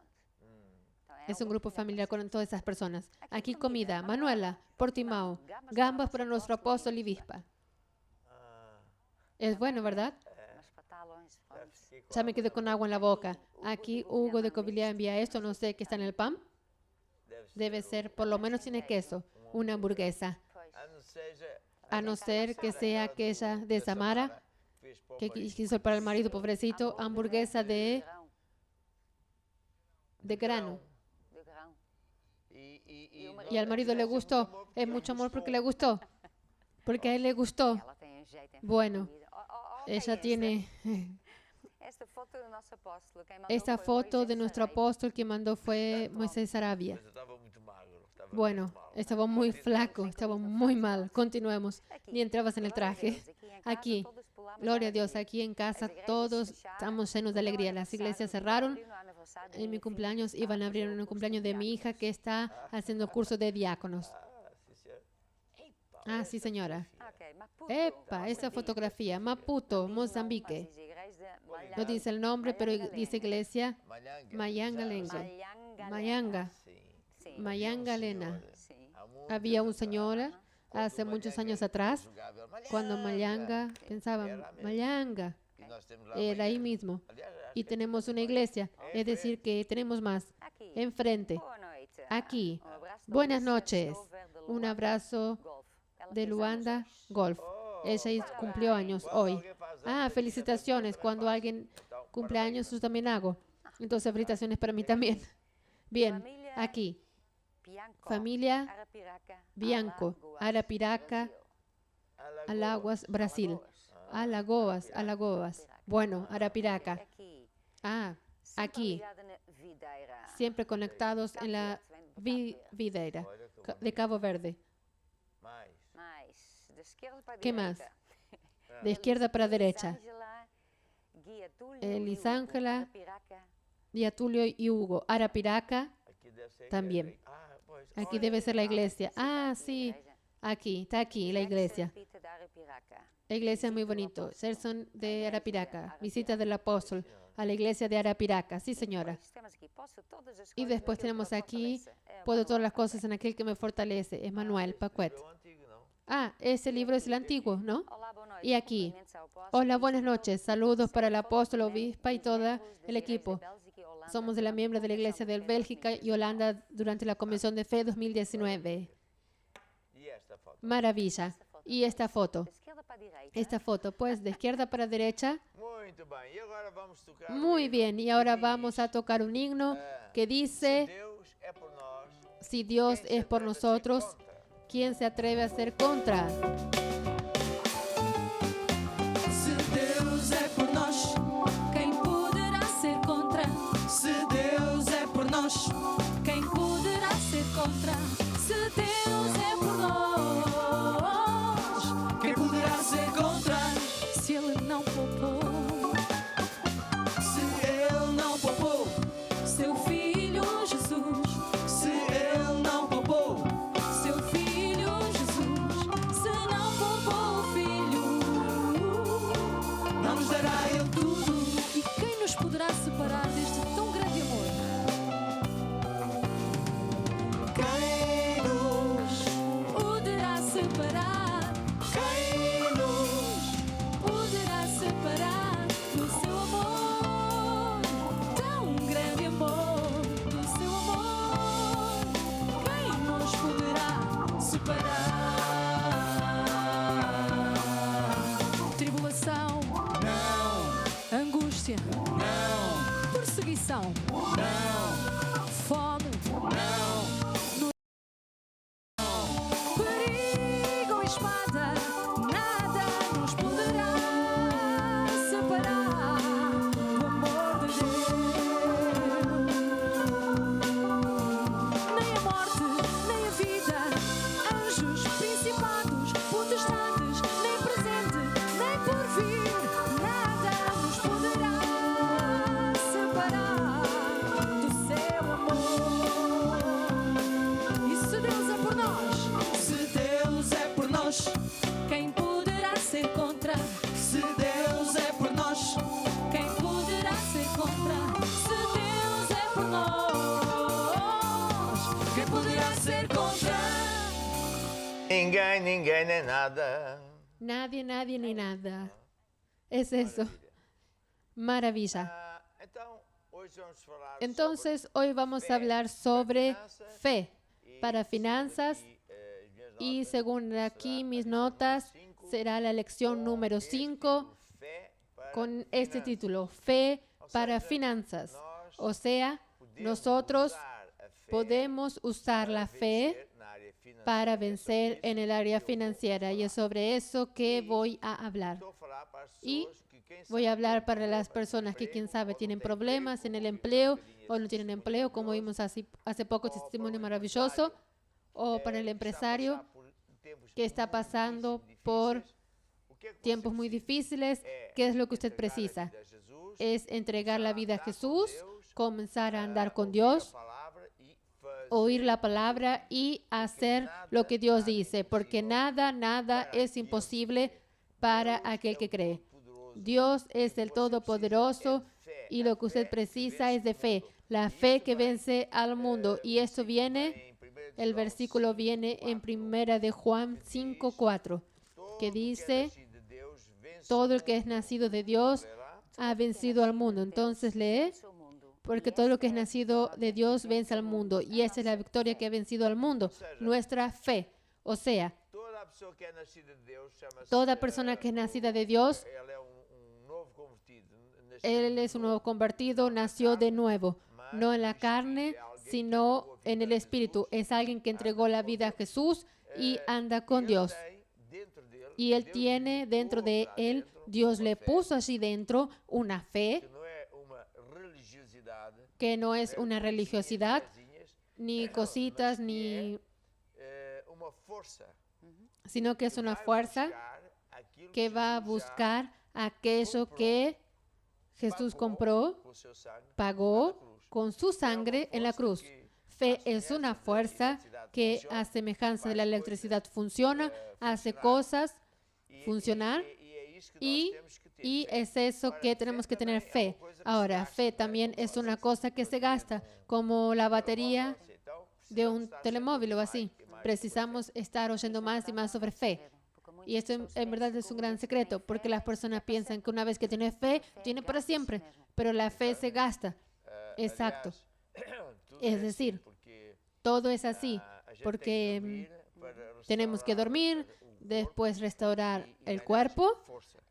Speaker 1: Es un grupo familiar con todas esas personas. Aquí comida. Manuela, Portimao. Gambas para nuestro apóstol y vispa. Es bueno, ¿verdad? Ya me quedé con agua en la boca. Aquí Hugo de Covilhã envía esto. No sé qué está en el pan. Debe ser, por lo menos tiene queso. Una hamburguesa. A no ser que sea aquella de Samara, que quiso para el marido, pobrecito. Hamburguesa de grano. Y al marido le gustó. Es mucho amor porque le gustó. Porque a él le gustó. Bueno, ella tiene... Esta foto de nuestro apóstol que mandó fue Moisés Sarabia. Bueno, estaba muy flaco, estaba muy mal. Continuemos. Ni entrabas en el traje. Aquí, gloria a Dios, aquí en casa todos estamos llenos de alegría. Las iglesias cerraron. En mi cumpleaños iban a abrir un cumpleaños de mi hija que está haciendo curso de diáconos. Ah, sí, señora. Epa, esa fotografía. Maputo, Mozambique. No dice el nombre, pero dice iglesia Mayangalena. Había un señor hace muchos años atrás, cuando Mayanga, pensaba, Mayanga, era ahí mismo. Y tenemos una iglesia, es decir, que tenemos más. Enfrente, aquí. Buenas noches. Un abrazo de Luanda Golf. Ella cumplió años hoy. Ah, felicitaciones. Cuando alguien cumple años, yo también hago. Entonces, felicitaciones para mí también. Bien, aquí. Familia Bianco, Arapiraca, Alagoas, Brasil. Alagoas. Bueno, Arapiraca. Ah, aquí, siempre conectados en la videira de Cabo Verde. ¿Qué más? De izquierda para derecha. Elisângela, Giatulio y Hugo. Arapiraca también. Aquí debe ser la iglesia. Ah, sí. Aquí, está aquí la iglesia. La iglesia es muy bonito. Serson de Arapiraca. Visita del apóstol a la iglesia de Arapiraca. Sí, señora. Y después tenemos aquí, puedo todas las cosas en aquel que me fortalece. Es Manuel Paquet. Ah, ese libro es el antiguo, ¿no? Y aquí, hola, buenas noches. Saludos para el apóstol, obispa y todo el equipo. Somos de la miembro de la iglesia de Bélgica y Holanda durante la Convención de Fe 2019. Maravilla. Y esta foto, pues de izquierda para derecha. Muy bien, y ahora vamos a tocar un himno que dice, si Dios es por nosotros, ¿quién se atreve a ser contra?
Speaker 2: Se Deus é por nós, quem poderá ser contra? Se Deus é por nós, quem poderá ser contra? Se Deus é por nós, quem poderá ser contra? Se Ele não poupou, se Ele não poupou seu Filho Jesus, se Ele não poupou seu Filho Jesus, se não poupou o Filho, não nos dará Ele tudo. E quem nos poderá separar deste tão grande amor? Quem nos poderá separar? Quem nos poderá separar do seu amor? Tão grande amor, do seu amor. Quem nos poderá separar? Tribulação, não. Angústia, não. Perseguição, não. Fome, não. Perigo e espada, nada nos poderá separar do amor de Deus. Nem a morte, nem a vida, anjos, principados, potestades, nem presente, nem por vir, nada nos poderá separar do seu amor. E se Deus é por nós, se Deus é por nós, quem poderá ser contra? Se Deus é por nós, quem poderá ser contra? Se Deus é por nós, quem poderá ser contra?
Speaker 3: Ninguém, ninguém nem nada.
Speaker 1: Nadie, nadie ni nada. Es eso. Maravilla. Entonces, hoy vamos a hablar sobre fe para finanzas y según aquí mis notas, será la lección número 5 con este título, Fe para finanzas. O sea, nosotros podemos usar la fe para vencer en el área financiera y es sobre eso que voy a hablar. Y voy a hablar para las personas que, quién sabe, tienen problemas en el empleo o no tienen empleo, como vimos hace poco, testimonio maravilloso, o para el empresario que está pasando por tiempos muy difíciles. ¿Qué es lo que usted precisa? Es entregar la vida a Jesús, comenzar a andar con Dios, oír la palabra y hacer lo que Dios dice, porque nada, nada es imposible para aquel que cree. Dios es el Todopoderoso y lo que usted precisa es de fe, la fe que vence al mundo. Y esto viene, el versículo viene en 1 de Juan 5:4, que dice, todo el que es nacido de Dios ha vencido al mundo. Entonces lee, porque todo lo que es nacido de Dios vence al mundo. Y esa es la victoria que ha vencido al mundo, nuestra fe. O sea, toda persona que es nacida de Dios, él es un nuevo convertido, nació de nuevo, no en la carne, sino en el Espíritu. Es alguien que entregó la vida a Jesús y anda con Dios. Y él tiene dentro de él, Dios le puso allí dentro una fe que no es una religiosidad, ni cositas, ni, sino que es una fuerza que va a buscar aquello que Jesús compró, pagó con su sangre en la cruz. Fe es una fuerza que, a semejanza de la electricidad, funciona, hace cosas funcionar, y es eso que tenemos que tener fe. Ahora, fe también es una cosa que se gasta, como la batería de un telemóvil o así. Precisamos estar oyendo más y más sobre fe. Y esto en verdad es un gran secreto, porque las personas piensan que una vez que tienes fe, tiene para siempre, pero la fe se gasta. Exacto. Es decir, todo es así, porque tenemos que dormir, después restaurar el cuerpo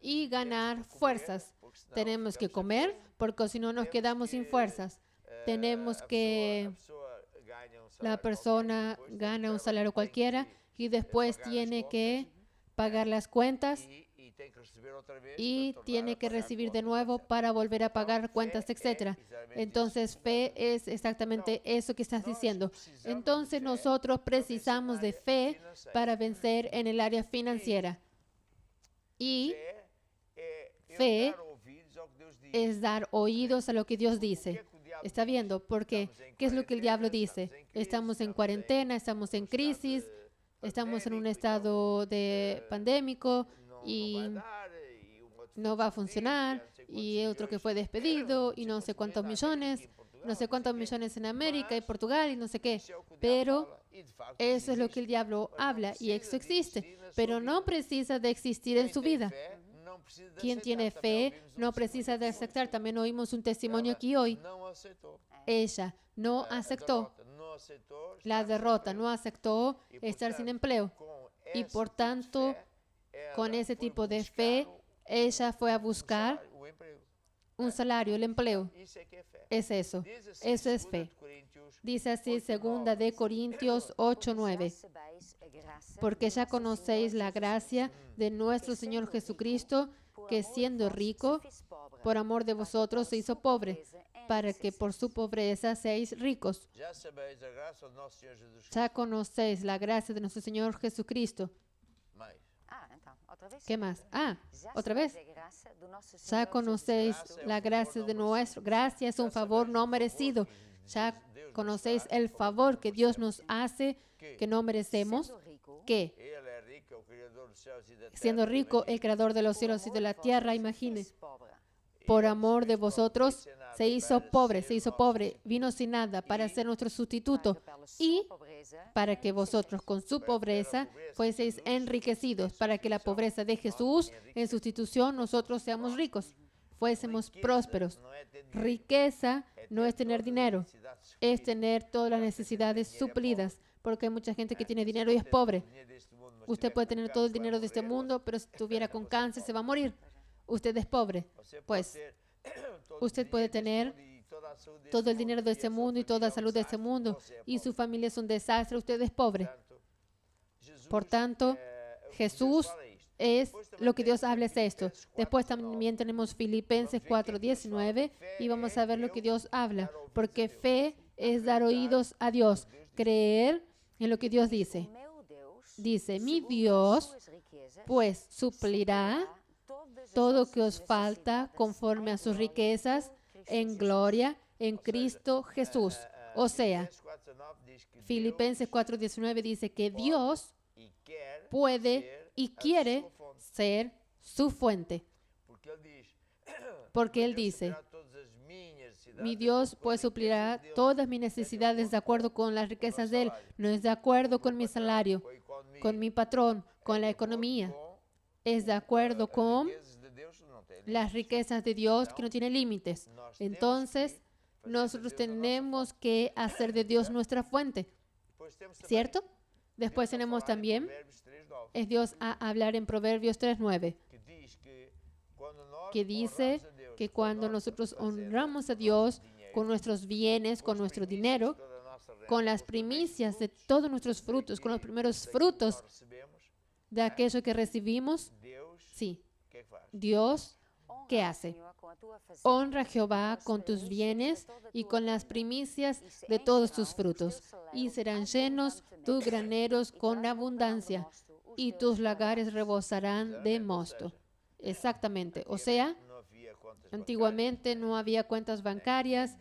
Speaker 1: y ganar fuerzas. Tenemos que comer, porque si no nos quedamos sin fuerzas. Tenemos que... La persona gana un salario cualquiera y después tiene que pagar las cuentas y tiene que recibir de nuevo para volver a pagar cuentas, etc. Entonces, fe es exactamente eso que estás diciendo. Entonces, nosotros precisamos de fe para vencer en el área financiera. Y fe es dar oídos a lo que Dios dice. ¿Está viendo? Porque, ¿qué es lo que el diablo dice? Estamos en cuarentena, estamos en crisis, estamos en un estado de pandémico y no va a funcionar, y otro que fue despedido, y no sé cuántos millones en América y Portugal y no sé qué. Pero eso es lo que el diablo habla, y eso existe, pero no precisa de existir en su vida. Quien tiene fe no precisa de aceptar. También oímos un testimonio aquí hoy. Ella no aceptó la derrota, no aceptó estar sin empleo. Y por tanto, con ese tipo de fe, ella fue a buscar un salario, el empleo. Es eso. Eso es fe. Dice así 2 de Corintios 8:9. Porque ya conocéis la gracia de nuestro Señor Jesucristo, que siendo rico, por amor de vosotros se hizo pobre, para que por su pobreza seáis ricos. Ya conocéis la gracia de nuestro Señor Jesucristo. ¿Qué más? Otra vez. Ya conocéis la gracia de nuestro. Gracia es un favor no merecido. Ya conocéis el favor que Dios nos hace, que no merecemos. ¿Qué? Siendo rico, el creador de los cielos y de la tierra, imagine, por amor de vosotros se hizo pobre, vino sin nada para ser nuestro sustituto, y para que vosotros con su pobreza fueseis enriquecidos, para que la pobreza de Jesús en sustitución nosotros seamos ricos, fuésemos prósperos. Riqueza no es tener dinero, es tener todas las necesidades suplidas, porque hay mucha gente que tiene dinero y es pobre. Usted puede tener todo el dinero de este mundo, pero si estuviera con cáncer se va a morir. Usted es pobre. Pues usted puede tener todo el dinero de este mundo y toda la salud de este mundo, y su familia es un desastre. Usted es pobre. Por tanto, Jesús es lo que Dios habla, es esto. Después también tenemos Filipenses 4:19 y vamos a ver lo que Dios habla. Porque fe es dar oídos a Dios, creer en lo que Dios dice. Dice, mi Dios pues suplirá todo lo que os falta conforme a sus riquezas en gloria en Cristo Jesús. O sea, Filipenses 4:19 dice que Dios puede y quiere ser su fuente. Porque Él dice, mi Dios pues suplirá todas mis necesidades de acuerdo con las riquezas de Él. No es de acuerdo con mi salario, con mi patrón, con la economía. Es de acuerdo con las riquezas de Dios que no tienen límites. Entonces, nosotros tenemos que hacer de Dios nuestra fuente. ¿Cierto? Después tenemos también, es Dios a hablar en Proverbios 3:9, que dice que cuando nosotros honramos a Dios con nuestros bienes, con nuestro dinero, con las primicias de todos nuestros frutos, con los primeros frutos de aquello que recibimos, sí, Dios ¿qué hace? Honra a Jehová con tus bienes y con las primicias de todos tus frutos, y serán llenos tus graneros con abundancia, y tus lagares rebosarán de mosto. Exactamente. O sea, antiguamente no había cuentas bancarias,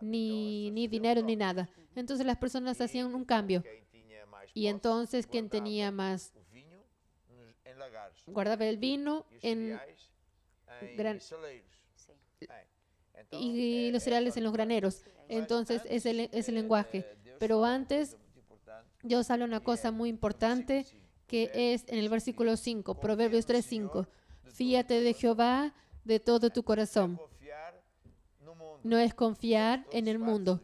Speaker 1: ni dinero, ni nada. Entonces las personas hacían un cambio. Y entonces, quien tenía más, guardaba el vino en y los cereales en los graneros. Entonces, es el lenguaje. Pero antes, Dios habla una cosa muy importante, que es en el versículo 5, Proverbios 3:5. Fíate de Jehová de todo tu corazón. No es confiar en el mundo.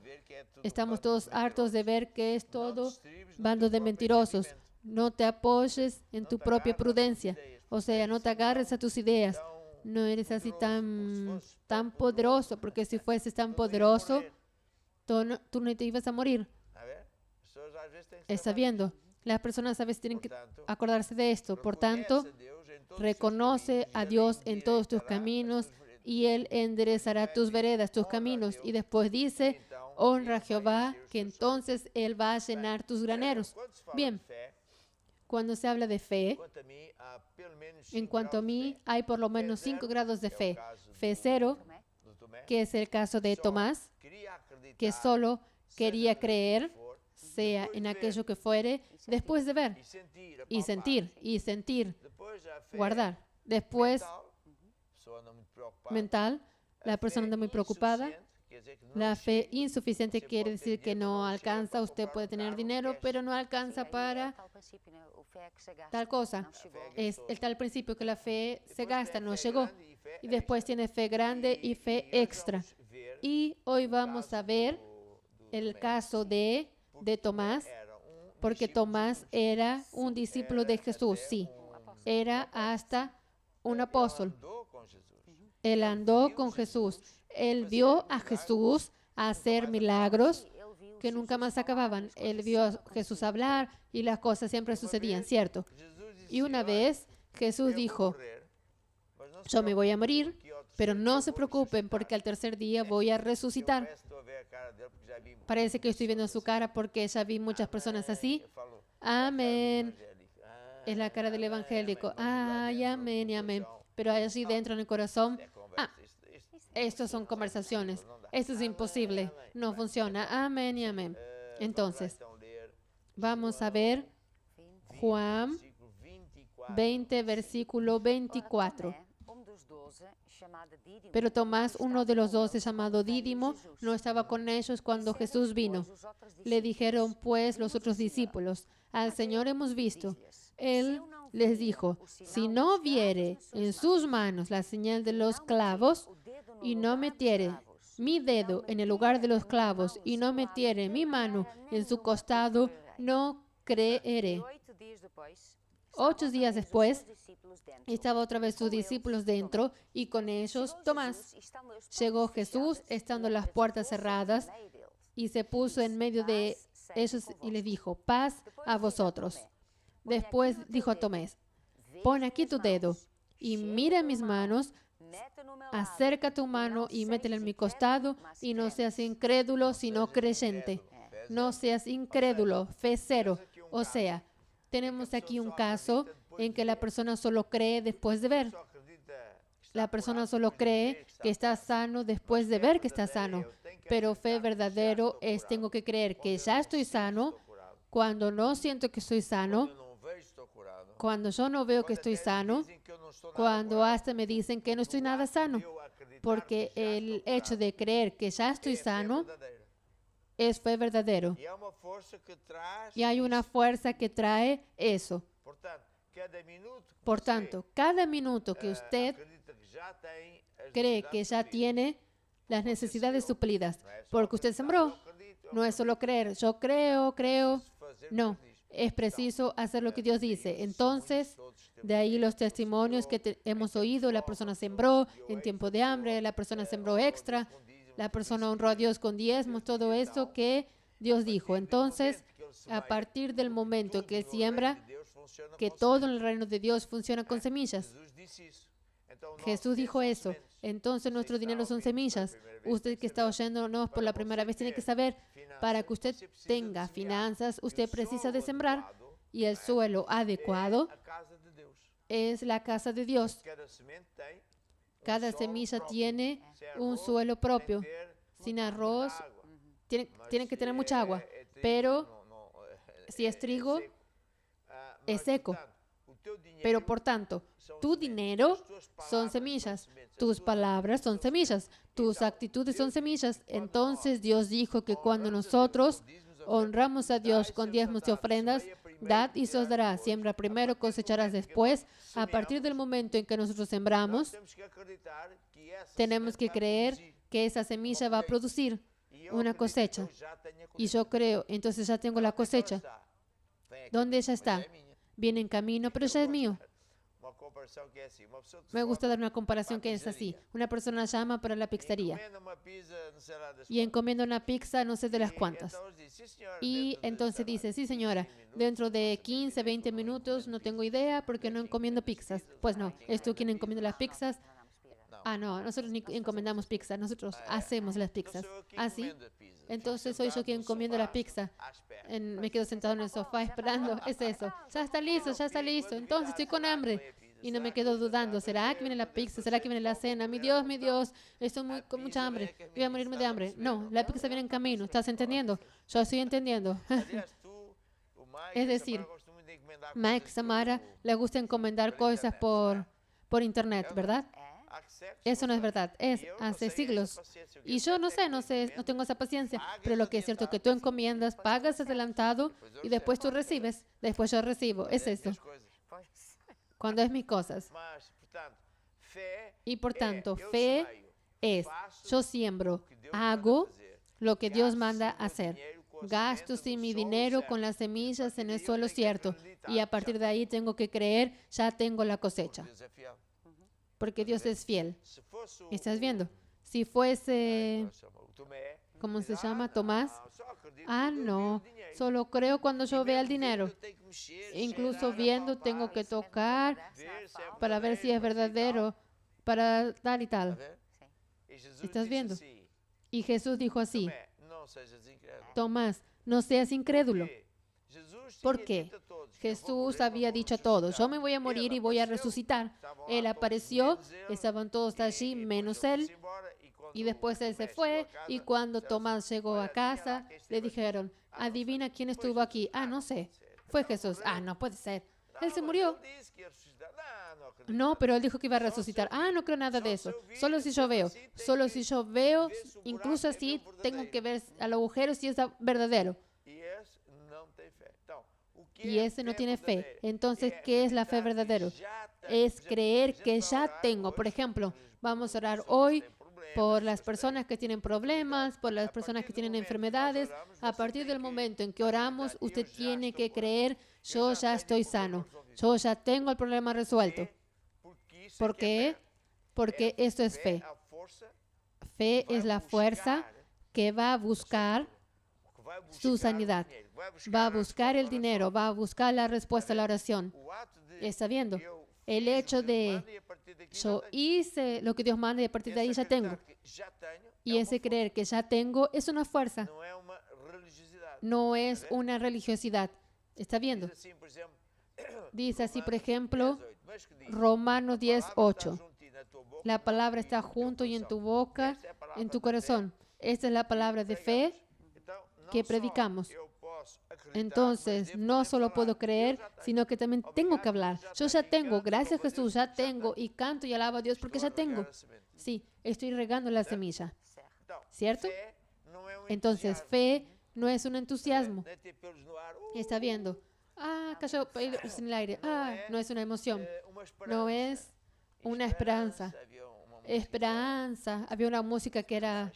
Speaker 1: Estamos todos hartos de ver que es todo bando de mentirosos. No te apoyes en tu propia prudencia. O sea, no te agarres a tus ideas. No eres así tan poderoso, porque si fueses tan poderoso, tú no te ibas a morir. Está viendo. Las personas a veces tienen que acordarse de esto. Por tanto, reconoce a Dios en todos tus caminos y Él enderezará tus veredas, tus caminos. Y después dice, honra a Jehová, que entonces Él va a llenar tus graneros. Bien, cuando se habla de fe, en cuanto a mí, hay por lo menos 5 grados de fe. Fe 0, que es el caso de Tomás, que solo quería creer, sea en aquello que fuere, después de ver y sentir, guardar. Después, mental, la persona anda muy preocupada. La fe insuficiente quiere decir que no alcanza. Usted puede tener dinero, pero no alcanza para tal cosa. Es el tal principio que la fe se gasta, no llegó. Y después tiene fe grande y fe extra. Y hoy vamos a ver el caso de Tomás, porque Tomás era un discípulo de Jesús, sí. Era hasta un apóstol. Él andó con Jesús. Él vio a Jesús hacer milagros que nunca más acababan. Él vio a Jesús hablar y las cosas siempre sucedían, ¿cierto? Y una vez Jesús dijo, yo me voy a morir, pero no se preocupen porque al tercer día voy a resucitar. Parece que estoy viendo su cara porque ya vi muchas personas así. Amén. Es la cara del evangélico. Ay, amén y amén. Pero allí dentro en el corazón, estas son conversaciones. Esto es imposible. No funciona. Amén y amén. Entonces, vamos a ver Juan 20, versículo 24. Pero Tomás, uno de los 12, llamado Dídimo, no estaba con ellos cuando Jesús vino. Le dijeron pues los otros discípulos, al Señor hemos visto. Él les dijo, si no viere en sus manos la señal de los clavos y no metiere mi dedo en el lugar de los clavos y no metiere mi mano en su costado, no creeré. 8 días después, estaba otra vez sus discípulos dentro y con ellos Tomás. Llegó Jesús, estando las puertas cerradas, y se puso en medio de ellos y les dijo, paz a vosotros. Después dijo a Tomás, pon aquí tu dedo y mira mis manos, acerca tu mano y métela en mi costado y no seas incrédulo, sino creyente. No seas incrédulo, fe 0. O sea, tenemos aquí un caso en que la persona solo cree después de ver. La persona solo cree que está sano después de ver que está sano. Pero fe verdadero es tengo que creer que ya estoy sano cuando no siento que estoy sano, cuando yo no veo que estoy sano, cuando hasta me dicen que no estoy nada sano. Porque el hecho de creer que ya estoy sano es fe verdadero. Y hay una fuerza que trae eso. Por tanto, cada minuto que usted cree que ya tiene las necesidades suplidas, porque usted sembró, no es solo creer, yo creo. No, es preciso hacer lo que Dios dice. Entonces, de ahí los testimonios que hemos oído, la persona sembró en tiempo de hambre, la persona sembró extra, la persona honró a Dios con diezmos, todo eso que Dios dijo. Entonces, a partir del momento que Él siembra, que todo en el reino de Dios funciona con semillas. Jesús dijo eso. Entonces nuestro dinero son semillas. Usted que está oyéndonos por la primera vez tiene que saber, para que usted tenga finanzas, usted precisa de sembrar, y el suelo adecuado es la casa de Dios. Cada semilla tiene un suelo propio. Sin arroz, tiene que tener mucha agua, pero si es trigo, es seco. Pero por tanto, tu dinero son semillas, tus palabras son semillas, tus actitudes son semillas. Entonces Dios dijo que cuando nosotros honramos a Dios con diezmos y ofrendas, dad y se os dará. Siembra primero, cosecharás después. A partir del momento en que nosotros sembramos, tenemos que creer que esa semilla va a producir una cosecha. Y yo creo, entonces ya tengo la cosecha. ¿Dónde ella está? Viene en camino, pero ya es mío. Me gusta dar una comparación que es así. Una persona llama para la pizzería y encomienda una pizza, no sé de las cuantas. Y entonces dice, sí señora, dentro de 15, 20 minutos, no tengo idea porque no encomiendo pizzas. Pues no, ¿es tú quien encomienda las pizzas? Ah, no, nosotros ni encomendamos pizza, nosotros hacemos las pizzas. ¿Ah, sí? Entonces soy yo quien encomiendo la pizza. Me quedo sentado en el sofá esperando. Es eso. Ya está listo, ya está listo. Entonces estoy con hambre. Y no me quedo dudando. ¿Será que viene la pizza? ¿Será que viene la cena? Mi Dios, estoy con mucha hambre. Voy a morirme de hambre. No, la pizza viene en camino. ¿Estás entendiendo? Yo estoy entendiendo. Es decir, Mike Samara le gusta encomendar cosas por internet, ¿verdad? Eso no es verdad, es hace siglos. Y yo no tengo esa paciencia, pero lo que es cierto es que tú encomiendas, pagas adelantado y después tú recibes, después yo recibo, es eso. Cuando es mis cosas. Y por tanto, fe es, yo siembro, hago lo que Dios manda hacer. Gasto mi dinero con las semillas en el suelo cierto y a partir de ahí tengo que creer, ya tengo la cosecha. Porque Dios es fiel. ¿Estás viendo? Si fuese, ¿cómo se llama? Tomás. Ah, no. Solo creo cuando yo vea el dinero. Incluso viendo tengo que tocar para ver si es verdadero, para tal y tal. ¿Estás viendo? Y Jesús dijo así, Tomás, no seas incrédulo. ¿Por qué? Jesús había dicho a todos, yo me voy a morir y voy a resucitar. Él apareció, estaban todos allí menos él. Y después él se fue y cuando Tomás llegó a casa, le dijeron, adivina quién estuvo aquí. Ah, no sé. Fue Jesús. Ah, no puede ser. Él se murió. No, pero él dijo que iba a resucitar. Ah, no creo nada de eso. Solo si yo veo. Solo si yo veo, incluso así, tengo que ver al agujero si es verdadero. Y ese no tiene fe. Entonces, ¿qué es la fe verdadera? Es creer que ya tengo. Por ejemplo, vamos a orar hoy por las personas que tienen problemas, por las personas que tienen enfermedades. A partir del momento en que oramos, usted tiene que creer, yo ya estoy sano. Yo ya tengo el problema resuelto. ¿Por qué? Porque esto es fe. Fe es la fuerza que va a buscar su sanidad. Va a buscar el dinero, va a buscar la respuesta a la oración. ¿Está viendo? El hecho de yo hice lo que Dios manda y a partir de ahí ya tengo. Y ese creer que ya tengo es una fuerza. No es una religiosidad. ¿Está viendo? Dice así, por ejemplo, Romanos 10:8. La palabra está junto y en tu boca, en tu corazón. Esta es la palabra de fe que predicamos. Entonces, no solo puedo creer, sino que también tengo que hablar. Yo ya tengo, gracias a Jesús, ya tengo y canto y alabo a Dios porque ya tengo. Sí, estoy regando la semilla. ¿Cierto? Entonces, fe no es un entusiasmo. ¿Está viendo? Ah, cayó en el aire. Ah, no es una emoción. No es una esperanza. Esperanza. Había una música que era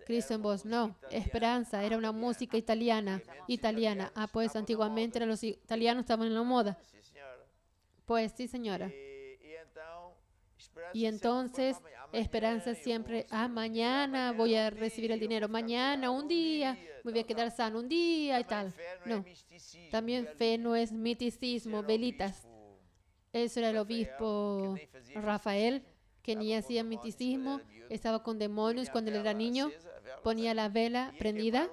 Speaker 1: Cristo en voz. No, esperanza. Era una música italiana. Ah, pues antiguamente los italianos estaban en la moda. Pues sí, señora. Y entonces, esperanza siempre, mañana voy a recibir el dinero, mañana, un día, me voy a quedar sano, un día y tal. No, también fe no es misticismo, velitas. Eso era el obispo Rafael, que ni hacía misticismo, estaba con demonios cuando él era niño, ponía la vela prendida,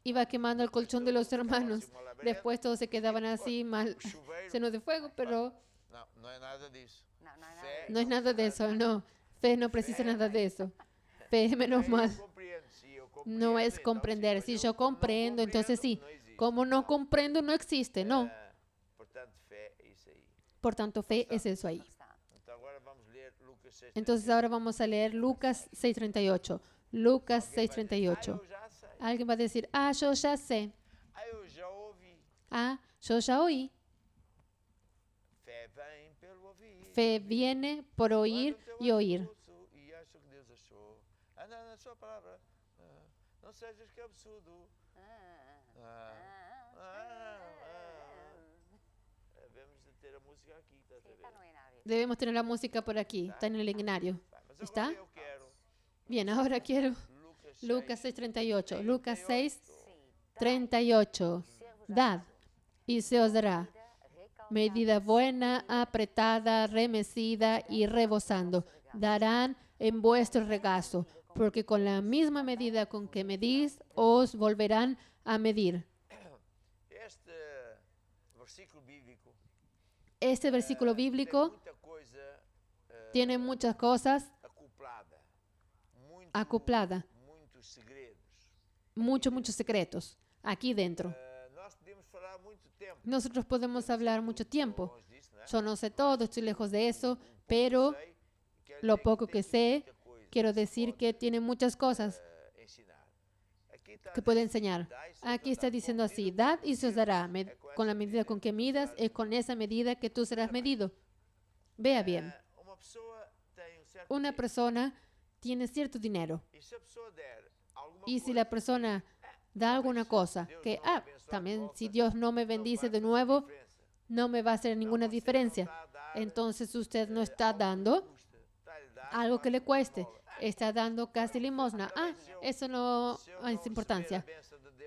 Speaker 1: iba quemando el colchón de los hermanos. Después todos se quedaban así, mal, llenos de fuego, pero
Speaker 3: No es nada disso.
Speaker 1: no es nada de eso, no. Fe no precisa nada de eso. Fe, menos mal. No es comprender. Si yo comprendo, entonces sí. Como no comprendo, no existe, no. Por tanto, fe es eso ahí. Entonces ahora vamos a leer Lucas 6:38. Lucas 6:38. Alguien va a decir, yo ya sé. Yo ya oí. Fe viene por oír y oír. Debemos tener la música por aquí. Está en el himnario. ¿Está? Bien, ahora quiero Lucas 6:38. Lucas 6:38. Dad y se os dará. Medida buena, apretada, remecida y rebosando. Darán en vuestro regazo, porque con la misma medida con que medís, os volverán a medir. Este versículo bíblico tiene muchas cosas acopladas, muchos secretos aquí dentro. Nosotros podemos hablar mucho tiempo. Yo no sé todo, estoy lejos de eso, pero lo poco que sé, quiero decir que tiene muchas cosas que puede enseñar. Aquí está diciendo así, dad y se os dará, con la medida con que midas, es con esa medida que tú serás medido. Vea bien, una persona tiene cierto dinero y si la persona da alguna cosa que, también si Dios no me bendice de nuevo, no me va a hacer ninguna diferencia. Entonces usted no está dando algo que le cueste. Está dando casi limosna. Eso no es importancia.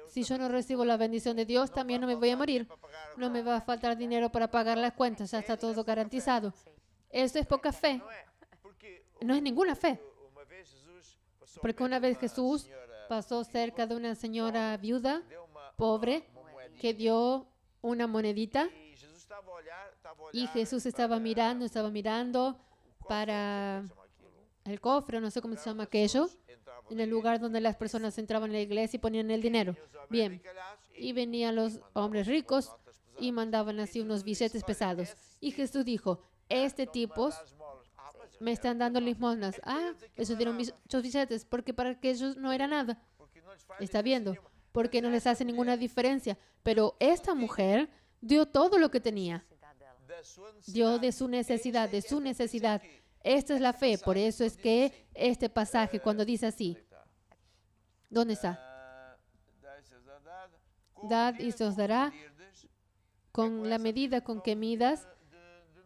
Speaker 1: Si yo no recibo la bendición de Dios, también no me voy a morir. No me va a faltar dinero para pagar las cuentas. Ya está todo garantizado. Eso es poca fe. No es ninguna fe. Porque una vez Jesús pasó cerca de una señora viuda, pobre, que dio una monedita y Jesús estaba mirando para el cofre, no sé cómo se llama aquello, en el lugar donde las personas entraban en la iglesia y ponían el dinero. Bien, y venían los hombres ricos y mandaban así unos billetes pesados. Y Jesús dijo, este tipo me están dando limosnas. Ellos dieron muchos billetes porque para que ellos no era nada. Está viendo, porque no les hace ninguna diferencia. Pero esta mujer dio todo lo que tenía. Dio de su necesidad, Esta es la fe. Por eso es que este pasaje, cuando dice así, ¿dónde está? Dad y se os dará, con la medida con que midas,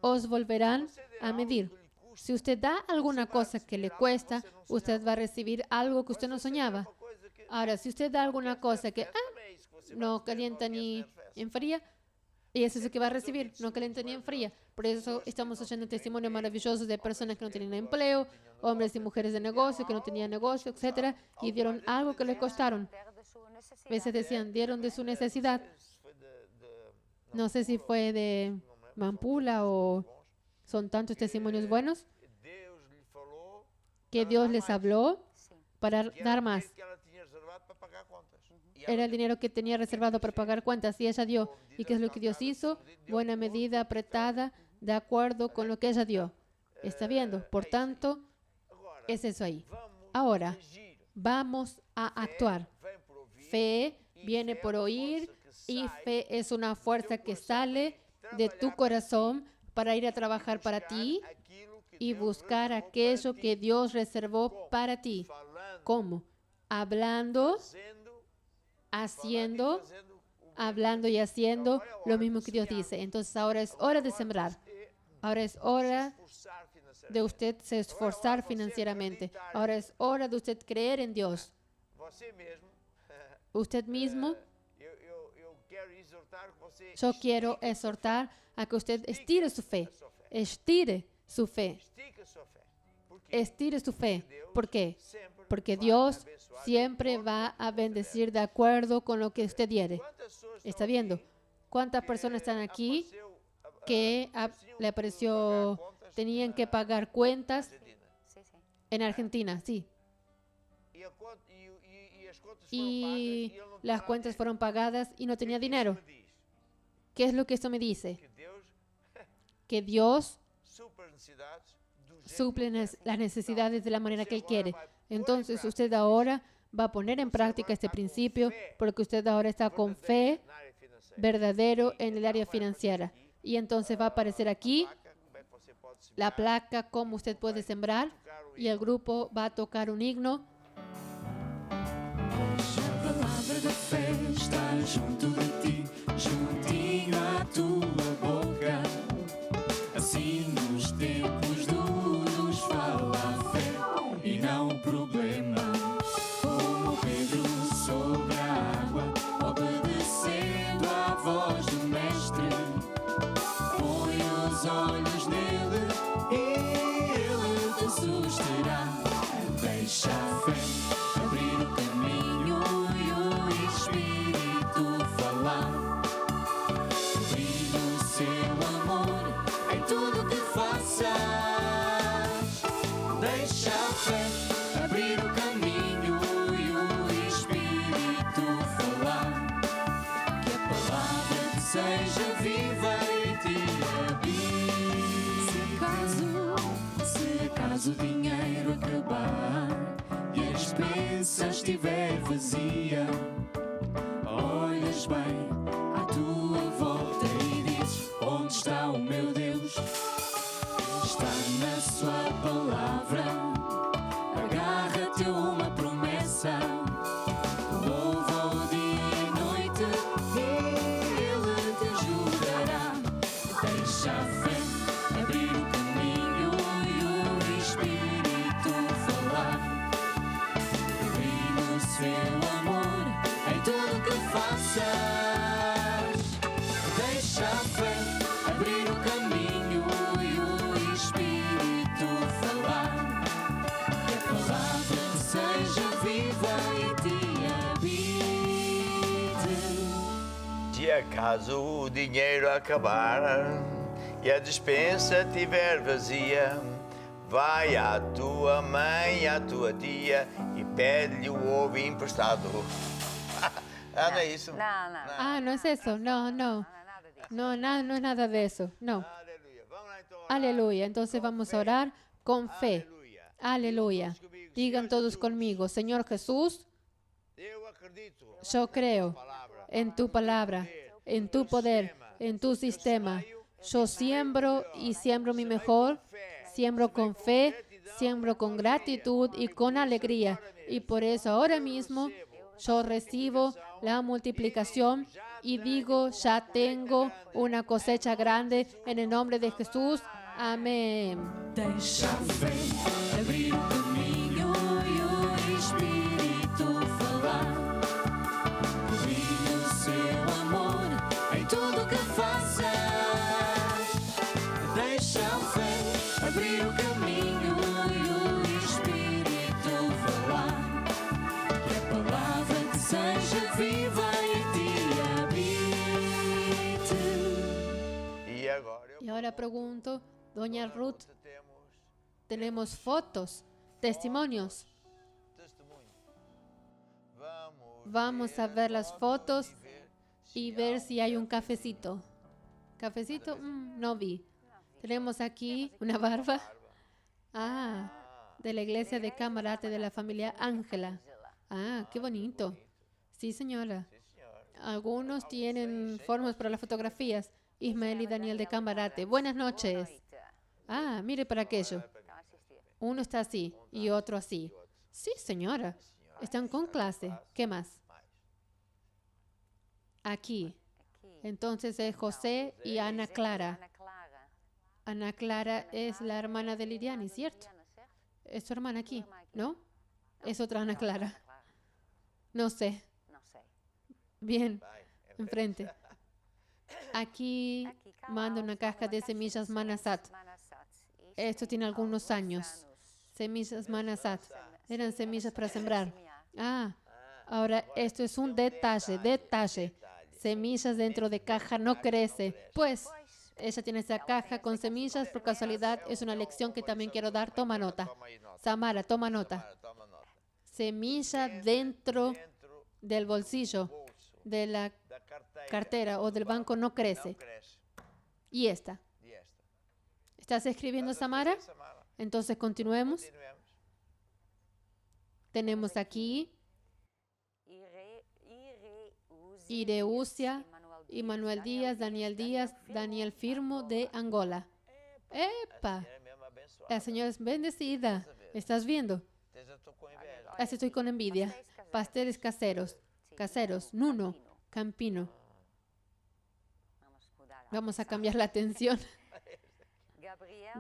Speaker 1: os volverán a medir. Si usted da alguna cosa que le cuesta, usted va a recibir algo que usted no soñaba. Ahora, si usted da alguna cosa que no calienta ni enfría, y eso es lo que va a recibir, no calienta ni enfría. Por eso estamos oyendo testimonios maravillosos de personas que no tenían empleo, hombres y mujeres de negocio que no tenían negocio, etcétera, y dieron algo que les costaron. A veces decían, dieron de su necesidad. No sé si fue de Mampula o son tantos testimonios buenos que Dios les habló para dar más. Era el dinero que tenía reservado para pagar cuentas y ella dio. ¿Y qué es lo que Dios hizo? Buena medida, apretada, de acuerdo con lo que ella dio. ¿Está viendo? Por tanto, es eso ahí. Ahora, vamos a actuar. Fe viene por oír y fe es una fuerza que sale de tu corazón para ir a trabajar para ti y buscar aquello que Dios reservó para ti. ¿Cómo? Hablando, haciendo, hablando y haciendo lo mismo que Dios dice. Entonces ahora es hora de sembrar. Ahora es hora de usted se esforzar financieramente. Ahora es hora de usted creer en Dios. Usted mismo. Yo quiero exhortar a que usted estire su fe. Estire su fe. Estire su fe. ¿Por qué? Porque Dios siempre va a bendecir de acuerdo con lo que usted diere. ¿Está viendo? ¿Cuántas personas están aquí que le apareció, tenían que pagar cuentas en Argentina? Sí. Y las cuentas fueron pagadas y no tenía dinero. ¿Qué es lo que esto me dice? Que Dios suple las necesidades de la manera que Él quiere. Entonces usted ahora va a poner en práctica este principio porque usted ahora está con fe verdadero en el área financiera. Y entonces va a aparecer aquí la placa, cómo usted puede sembrar, y el grupo va a tocar un himno.
Speaker 2: A palavra da fé está junto de ti, juntinho à tua boca. Assim nos tempos duros fala a fé e não o problema. Como Pedro sobre a água, obedecendo à voz do Mestre. Põe os olhos nele e ele te susterá. Deixa a fé abrir o caminho e o Espírito falar. Brilha o seu amor em tudo que faças. Deixa a fé abrir o caminho e o Espírito falar. Que a palavra seja viva e te habite. Se acaso o dinheiro acabar e a despensa estiver vazia, olhas bem à tua volta e dizes: onde está o meu Deus? Está na sua palavra. Agarra-te a uma promessa. Louva-o dia e noite e Ele te ajudará. Deixa a fé abrir o caminho e o Espírito falar. Brilha o seu amor em tudo que faças. Deixa a fé abrir o caminho e o Espírito falar. Que a palavra seja viva e te habite.
Speaker 3: Se acaso o dinheiro acabar e a despensa estiver vazia, vai à tua mãe, à tua tia e pede-lhe o ovo emprestado. Ah, não é isso?
Speaker 4: Não, não.
Speaker 1: Ah, no es eso. No, no.
Speaker 4: Não é nada disso.
Speaker 1: No, no es nada de eso. No.
Speaker 3: Aleluia. Vamos lá então.
Speaker 1: Aleluya. Entonces vamos a orar con fe.
Speaker 3: Aleluia.
Speaker 1: Aleluya. Digan todos conmigo: Señor Jesús,
Speaker 3: Eu acredito
Speaker 1: yo creo
Speaker 3: palavra.
Speaker 1: en tu palabra, en tu poder, en tu sistema. Yo siembro y siembro mi mejor, siembro con fe, siembro con gratitud y con alegría. Y por eso ahora mismo yo recibo la multiplicación y digo: ya tengo una cosecha grande en el nombre de Jesús. Amén.
Speaker 2: Deixa a fé abrir o caminho e o Espírito falar. Brilha o seu amor em tudo que faças. Deixa a fé abrir o caminho e o Espírito falar. Que a palavra te seja viva e te habite.
Speaker 3: E agora eu
Speaker 1: Y ahora pregunto, doña Ruth,
Speaker 3: temos
Speaker 1: tenemos fotos, testimonios.
Speaker 3: testemunho.
Speaker 1: Vamos a ver las fotos y ver si hay un cafecito. ¿Cafecito? No vi. Tenemos aquí una barba. Ah, de la iglesia de Camarate de la familia Ángela. Ah, qué bonito. Sí, señora. Algunos tienen formas para las fotografías. Ismael y Daniel de Camarate. Buenas noches. Ah, mire para aquello.
Speaker 4: Estão a assistir.
Speaker 1: Uno está así y otro así. Sí, señora. Están con clase. ¿Qué más? Aquí.
Speaker 4: Aqui.
Speaker 1: Entonces es José y Ana Clara.
Speaker 4: Ana Clara.
Speaker 1: Ana Clara es la hermana de Liliani, ¿cierto?
Speaker 4: Liliana, certo?
Speaker 1: Es su hermana aquí, ¿no? Es otra Ana Clara.
Speaker 4: Clara.
Speaker 1: No sé.
Speaker 4: Não sei.
Speaker 1: Bien, enfrente. Aquí mando una caja de semillas Manasat. Esto tiene algunos años. Semillas Manasat. Eran semillas para sembrar. Ahora esto es un detalle. Semillas dentro de caja no crece. Pues ella tiene esa caja con semillas. Por casualidad es una lección que también quiero dar. Toma nota. Samara, toma nota. Semilla dentro del bolsillo de la cartera o del banco no crece. Y esta. ¿Estás escribiendo, Samara? Entonces continuemos. Tenemos aquí Ireusia, Immanuel Díaz, Daniel Firmo de Angola. ¡Epa! La señora es bendecida. ¿Estás viendo? Así estoy con envidia. Pasteles caseros. Nuno, Campino. Vamos a cambiar la atención.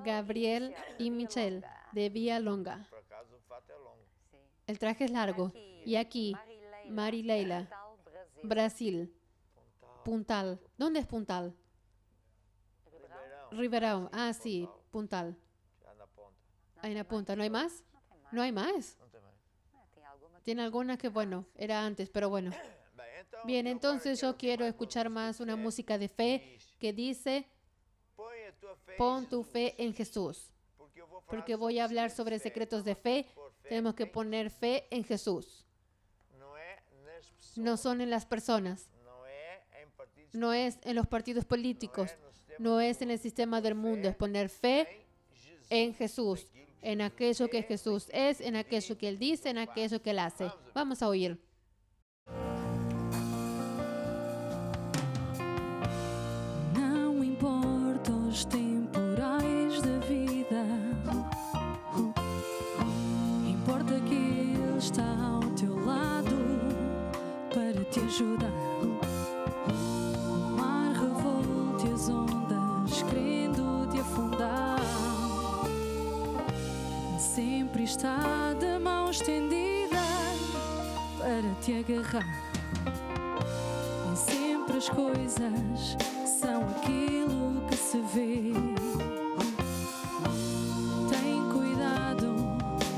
Speaker 1: Gabriel y Michelle de Vía Longa. El traje es largo. Y aquí, Marileila, Brasil. Puntal. ¿Dónde es Puntal? Ribeirão. Sí, Puntal. Ahí en la punta. ¿No hay más? ¿No hay más? Tiene alguna que, bueno, era antes, pero bueno. Bien, entonces yo quiero escuchar más una música de fe que dice: pon tu fe en Jesús. Porque voy a hablar sobre secretos de fe. Tenemos que poner fe en Jesús. No son en las personas. No es en los partidos políticos. No es en el sistema del mundo. Es poner fe en Jesús. En aquello que Jesús es, en aquello que Él dice, en aquello que Él hace. Vamos a oír.
Speaker 4: Não importa os temporais da vida, importa que Ele está ao teu lado para te ajudar. O mar revolte as ondas, querendo te afundar. Sempre está de mão estendida para te agarrar. Nem sempre as coisas são aquilo que se vê. Tem cuidado,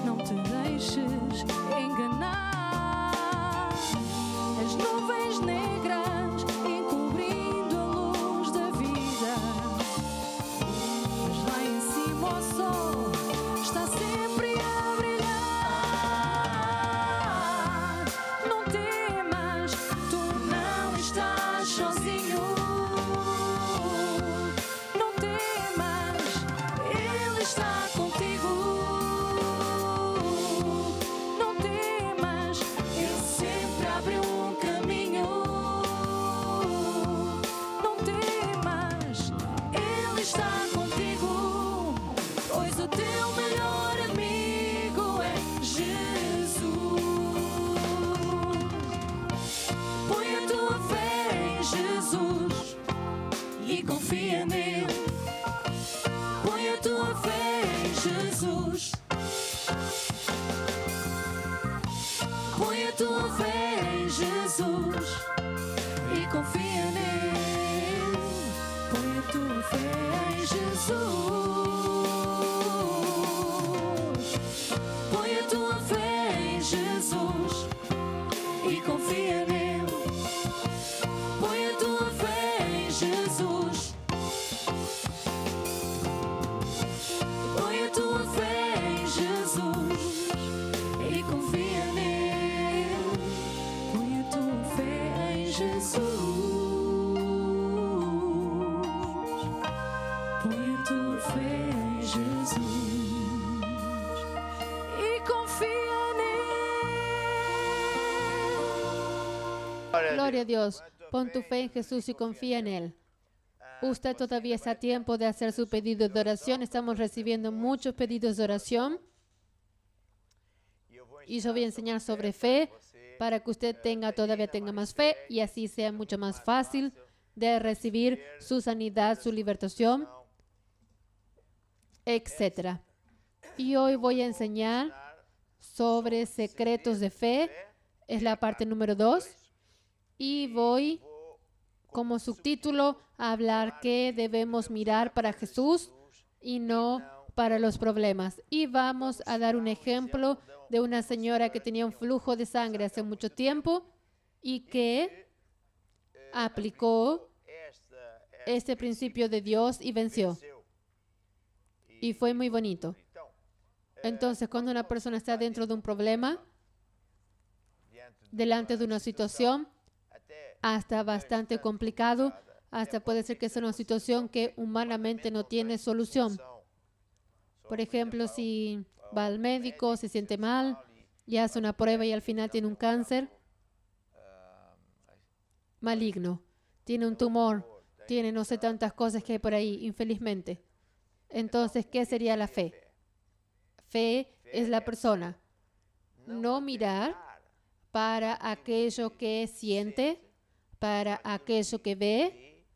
Speaker 4: não te deixes enganar. As nuvens negras encobrindo a luz da vida, mas lá em cima o sol está sempre a brilhar. Não temas, tu não estás sozinho. Não temas, Ele está contigo. Não temas, Ele sempre abre um caminho. Não temas, Ele está contigo, pois o teu melhor amigo é Jesus. Põe a tua fé em Jesus e confia nele. Põe a tua fé em Jesus. Põe a tua fé em Jesus e confia nele. Põe a tua fé em Jesus. Põe a tua fé em Jesus e confia nele. Põe a tua fé em Jesus. Põe a tua fé em Jesus e confia nele. Põe a tua fé em Jesus. Põe a tua fé em Jesus e confia nele.
Speaker 1: Gloria a Dios. Pon tu fe en Jesús y confía en Él. Usted todavía está a tiempo de hacer su pedido de oración. Estamos recibiendo muchos pedidos de oración. Y yo voy a enseñar sobre fe para que usted todavía tenga más fe y así sea mucho más fácil de recibir su sanidad, su libertación, etc. Y hoy voy a enseñar sobre secretos de fe. Es la parte número 2. Y voy como subtítulo, hablar que debemos mirar para Jesús y no para los problemas. Y vamos a dar un ejemplo de una señora que tenía un flujo de sangre hace mucho tiempo y que aplicó este principio de Dios y venció. Y fue muy bonito. Entonces, cuando una persona está dentro de un problema, delante de una situación, hasta bastante complicado, hasta puede ser que sea una situación que humanamente no tiene solución. Por ejemplo, si va al médico, se siente mal, y hace una prueba y al final tiene un cáncer maligno, tiene un tumor, tiene no sé tantas cosas que hay por ahí, infelizmente. Entonces, ¿qué sería la fe? Fe es la persona. No mirar para aquello que siente, para aquello que ve,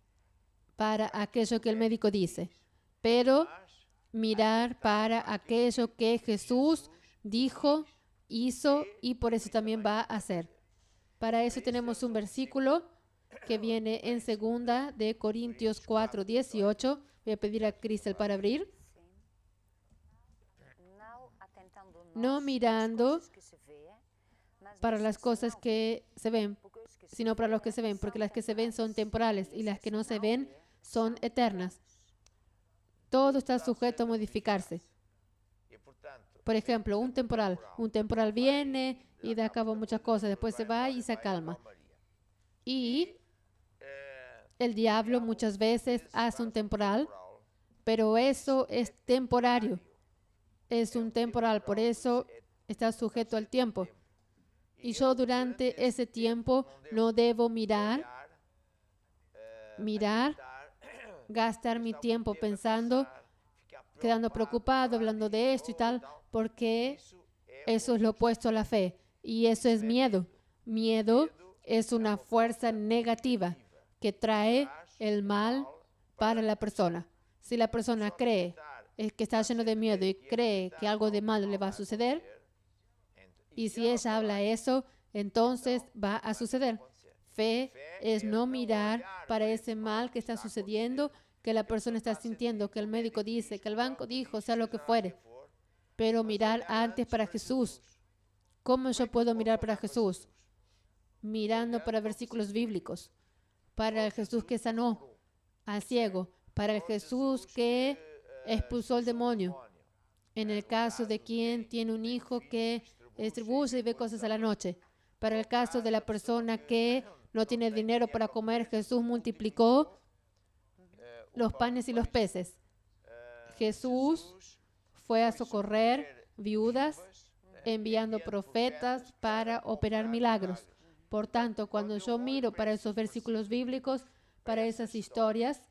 Speaker 1: para aquello que el médico dice, pero mirar para aquello que Jesús dijo, hizo y por eso también va a hacer. Para eso tenemos un versículo que viene en 2 de Corintios 4:18. Voy a pedir a Cristel para abrir. No mirando para las cosas que se ven, sino para los que se ven, porque las que se ven son temporales y las que no se ven son eternas. Todo está sujeto a modificarse. Por ejemplo, un temporal viene y da a cabo muchas cosas, después se va y se calma. Y el diablo muchas veces hace un temporal, pero eso es temporario. Es un temporal, por eso está sujeto al tiempo. Y yo durante ese tiempo no debo mirar, gastar mi tiempo pensando, quedando preocupado, hablando de esto y tal, porque eso es lo opuesto a la fe. Y eso es miedo. Miedo es una fuerza negativa que trae el mal para la persona. Si la persona cree que está lleno de miedo y cree que algo de malo le va a suceder, y si ella habla eso, entonces va a suceder. Fe es no mirar para ese mal que está sucediendo, que la persona está sintiendo, que el médico dice, que el banco dijo, sea lo que fuere. Pero mirar antes para Jesús. ¿Cómo yo puedo mirar para Jesús? Mirando para versículos bíblicos. Para el Jesús que sanó al ciego. Para el Jesús que expulsó el demonio. En el caso de quien tiene un hijo que distribuye y ve cosas a la noche. Para el caso de la persona que no tiene dinero para comer, Jesús multiplicó los panes y los peces. Jesús fue a socorrer viudas, enviando profetas para operar milagros. Por tanto, cuando yo miro para esos versículos bíblicos, para esas historias,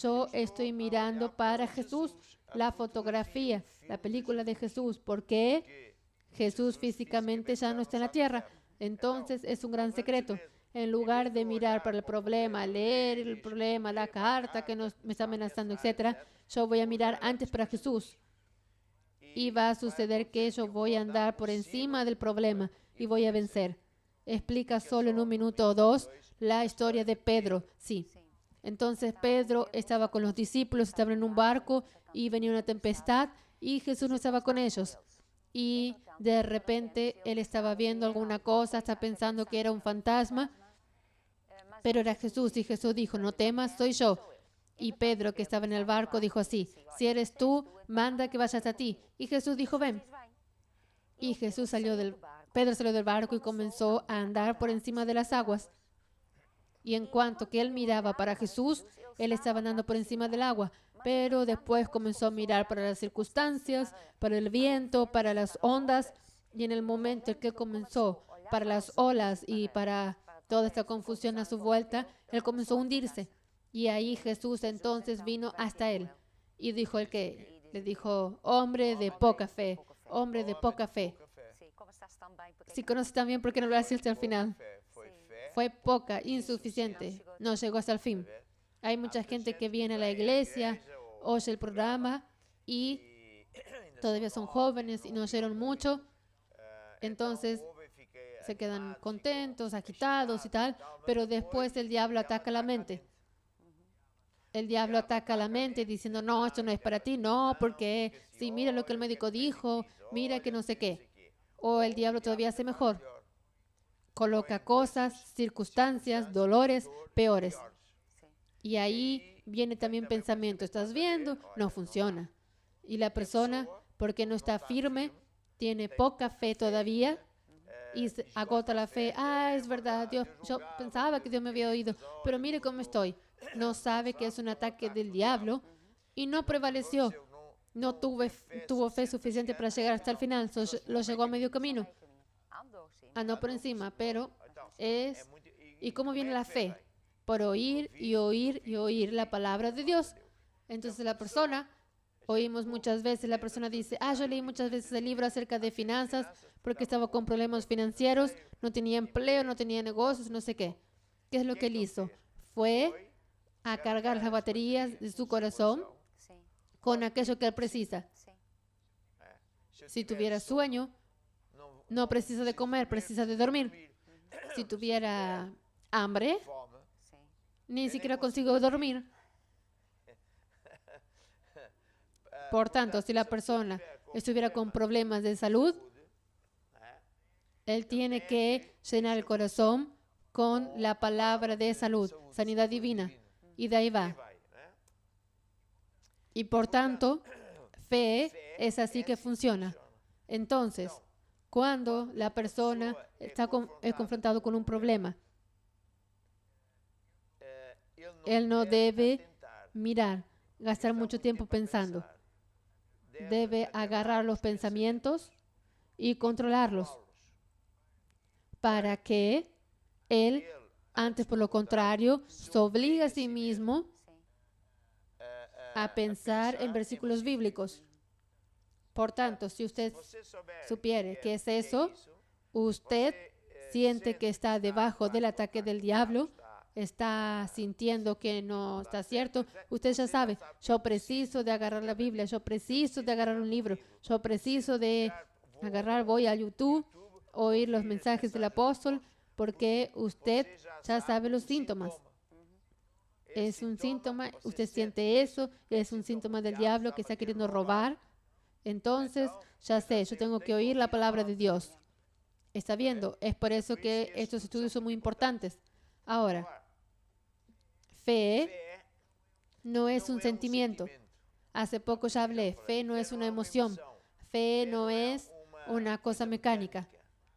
Speaker 1: yo estoy mirando para Jesús, la fotografía, la película de Jesús, porque Jesús físicamente ya no está en la tierra. Entonces es un gran secreto. En lugar de mirar para el problema, leer el problema, la carta que me está amenazando, etc., yo voy a mirar antes para Jesús. Y va a suceder que yo voy a andar por encima del problema y voy a vencer. Explica solo en 1 minuto o 2 la historia de Pedro. Sí. Entonces Pedro estaba con los discípulos, estaban en un barco y venía una tempestad y Jesús no estaba con ellos. Y de repente él estaba viendo alguna cosa, está pensando que era un fantasma, pero era Jesús. Y Jesús dijo, no temas, soy yo. Y Pedro, que estaba en el barco, dijo así, si eres tú, manda que vayas a ti. Y Jesús dijo, ven. Y Pedro salió del barco y comenzó a andar por encima de las aguas. Y en cuanto que él miraba para Jesús, él estaba andando por encima del agua. Pero después comenzó a mirar para las circunstancias, para el viento, para las ondas. Y en el momento en que comenzó para las olas y para toda esta confusión a su vuelta, él comenzó a hundirse. Y ahí Jesús entonces vino hasta él. Y dijo le dijo, hombre de poca fe, hombre de poca fe. Si conoces también, ¿por qué no lo haces hasta el final? Fue poca, insuficiente, no llegó hasta el fin. Hay mucha gente que viene a la iglesia, oye el programa y todavía son jóvenes y no oyeron mucho. Entonces se quedan contentos, agitados y tal, pero después el diablo ataca la mente. El diablo ataca la mente diciendo, no, esto no es para ti, no, porque sí, mira lo que el médico dijo, mira que no sé qué. O el diablo todavía hace mejor. Coloca cosas, circunstancias, dolores peores. Y ahí viene también pensamiento, ¿estás viendo? No funciona. Y la persona, porque no está firme, tiene poca fe todavía y agota la fe. Ah, es verdad, Dios, yo pensaba que Dios me había oído, pero mire cómo estoy. No sabe que es un ataque del diablo y no prevaleció. No tuvo fe suficiente para llegar hasta el final, lo llegó a medio camino. Andó por encima, pero es... ¿Y cómo viene la fe? Por oír y oír y oír la palabra de Dios. Entonces la persona, oímos muchas veces, la persona dice, yo leí muchas veces el libro acerca de finanzas porque estaba con problemas financieros, no tenía empleo, no tenía negocios, no sé qué. ¿Qué es lo que él hizo? Fue a cargar las baterías de su corazón con aquello que él precisa. Si tuviera sueño, no precisa de comer, precisa de dormir. Si tuviera hambre, ni siquiera consigo dormir. Por tanto, si la persona estuviera con problemas de salud, él tiene que llenar el corazón con la palabra de salud, sanidad divina. Y de ahí va. Y por tanto, fe es así que funciona. Entonces, cuando la persona es confrontado con un problema, él no debe mirar, gastar mucho tiempo pensando. Debe agarrar los pensamientos y controlarlos para que él, antes por lo contrario, se obligue a sí mismo a pensar en versículos bíblicos. Por tanto, si usted supiere qué es eso, usted siente que está debajo del ataque del diablo, está sintiendo que no está cierto, usted ya sabe, yo preciso de agarrar la Biblia, yo preciso de agarrar un libro, yo preciso de agarrar, voy a YouTube, oír los mensajes del apóstol, porque usted ya sabe los síntomas. Es un síntoma, usted siente eso, es un síntoma del diablo que está queriendo robar. Entonces, ya sé, yo tengo que oír la palabra de Dios. ¿Está viendo? Es por eso que estos estudios son muy importantes. Ahora, fe no es un sentimiento. Hace poco ya hablé, fe no es una emoción. Fe no es una cosa mecánica.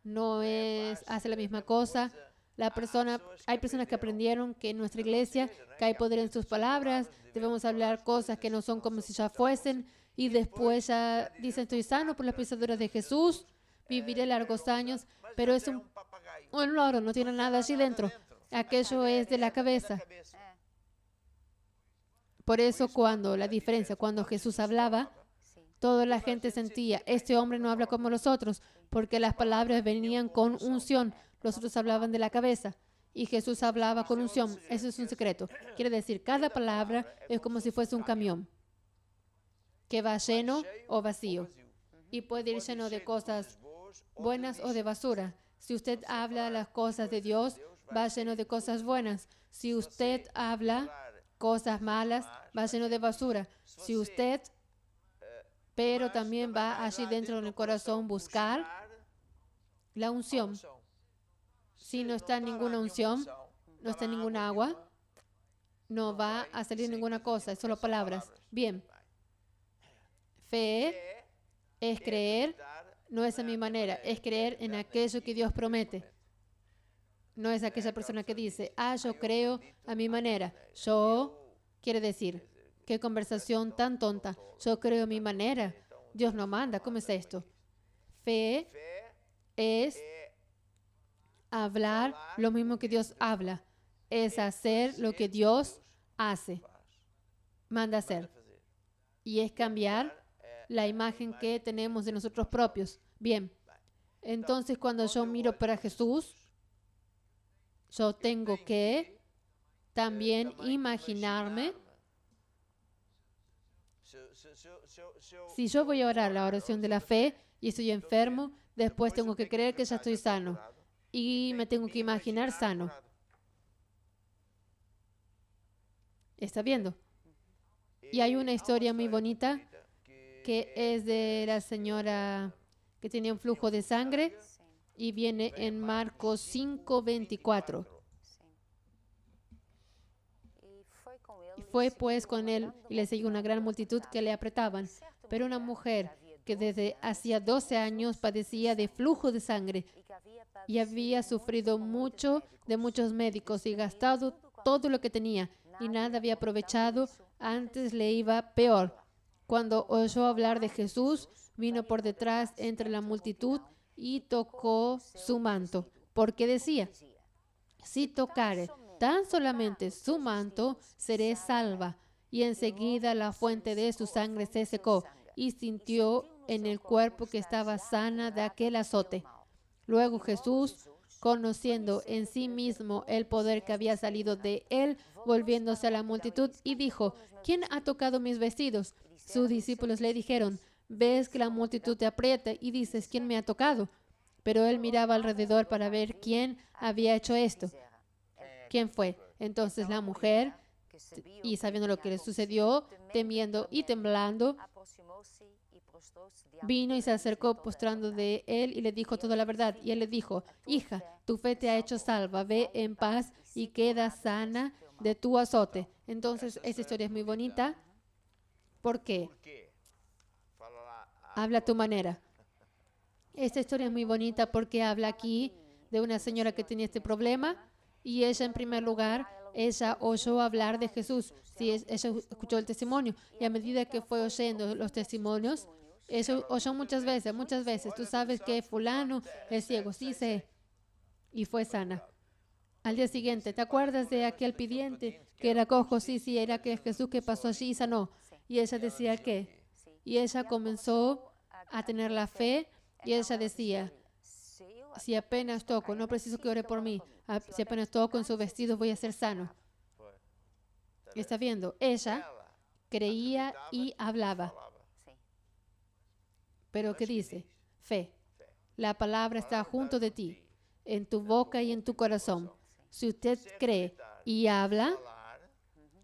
Speaker 1: No es, hace la misma cosa. Hay personas que aprendieron que en nuestra iglesia, que hay poder en sus palabras, debemos hablar cosas que no son como si ya fuesen, y después ya dicen, estoy sano por las pisaduras de Jesús, viviré largos años, pero es un loro, no tiene nada allí dentro. Aquello es de la cabeza. Por eso cuando Jesús hablaba, toda la gente sentía, este hombre no habla como los otros, porque las palabras venían con unción. Los otros hablaban de la cabeza y Jesús hablaba con unción. Eso es un secreto. Quiere decir, cada palabra es como si fuese un camión que va lleno o vacío. Y puede ir lleno de cosas buenas o de basura. Si usted habla las cosas de Dios, va lleno de cosas buenas. Si usted habla cosas malas, va lleno de basura. Si usted, pero también va allí dentro del corazón buscar la unción. Si no está ninguna unción, no está ninguna agua, no va a salir ninguna cosa, es solo palabras. Bien. Fe es creer, no es a mi manera, es creer en aquello que Dios promete. No es aquella persona que dice, yo creo a mi manera. Quiere decir, qué conversación tan tonta. Yo creo a mi manera. Dios no manda, ¿cómo es esto? Fe es hablar lo mismo que Dios habla. Es hacer lo que Dios hace, manda hacer. Y es cambiar la imagen que tenemos de nosotros propios. Bien, entonces cuando yo miro para Jesús, yo tengo que también imaginarme. Si yo voy a orar la oración de la fe y estoy enfermo, después tengo que creer que ya estoy sano. y me tengo que imaginar sano. ¿Está viendo? Y hay una historia muy bonita que es de la señora que tenía un flujo de sangre y viene en Marcos 5:24. Y fue pues con él y le siguió una gran multitud que le apretaban. Pero una mujer que desde hacía 12 años padecía de flujo de sangre y había sufrido mucho de muchos médicos y gastado todo lo que tenía y nada había aprovechado, antes le iba peor. Cuando oyó hablar de Jesús, vino por detrás entre la multitud y tocó su manto, porque decía: si tocare tan solamente su manto, seré salva. Y enseguida la fuente de su sangre se secó y sintió en el cuerpo que estaba sana de aquel azote. Luego Jesús, conociendo en sí mismo el poder que había salido de él, volviéndose a la multitud y dijo: ¿quién ha tocado mis vestidos? Sus discípulos le dijeron: ves que la multitud te aprieta y dices: ¿quién me ha tocado? Pero él miraba alrededor para ver quién había hecho esto. ¿Quién fue? Entonces la mujer, y sabiendo lo que le sucedió, temiendo y temblando, vino y se acercó postrando de él y le dijo toda la verdad. Y él le dijo: hija, tu fe te ha hecho salva, ve en paz y queda sana de tu azote. Entonces, esta historia es muy bonita. ¿Por qué? Habla a tu manera. Esta historia es muy bonita porque habla aquí de una señora que tenía este problema y ella, en primer lugar, ella oyó hablar de Jesús. Sí, ella escuchó el testimonio y a medida que fue oyendo los testimonios, ella oyó muchas veces. Tú sabes que fulano es ciego, sí sé, y fue sana. Al día siguiente, ¿te acuerdas de aquel pidiente que era cojo? Sí, era que Jesús que pasó allí y sanó. Y ella decía ¿qué? Y ella comenzó a tener la fe y ella decía: si apenas toco, no preciso que ore por mí, si apenas toco en su vestido voy a ser sano. ¿Está viendo? Ella creía y hablaba. Pero ¿qué dice? Fe. La palabra está junto de ti, en tu boca y en tu corazón. Si usted cree y habla,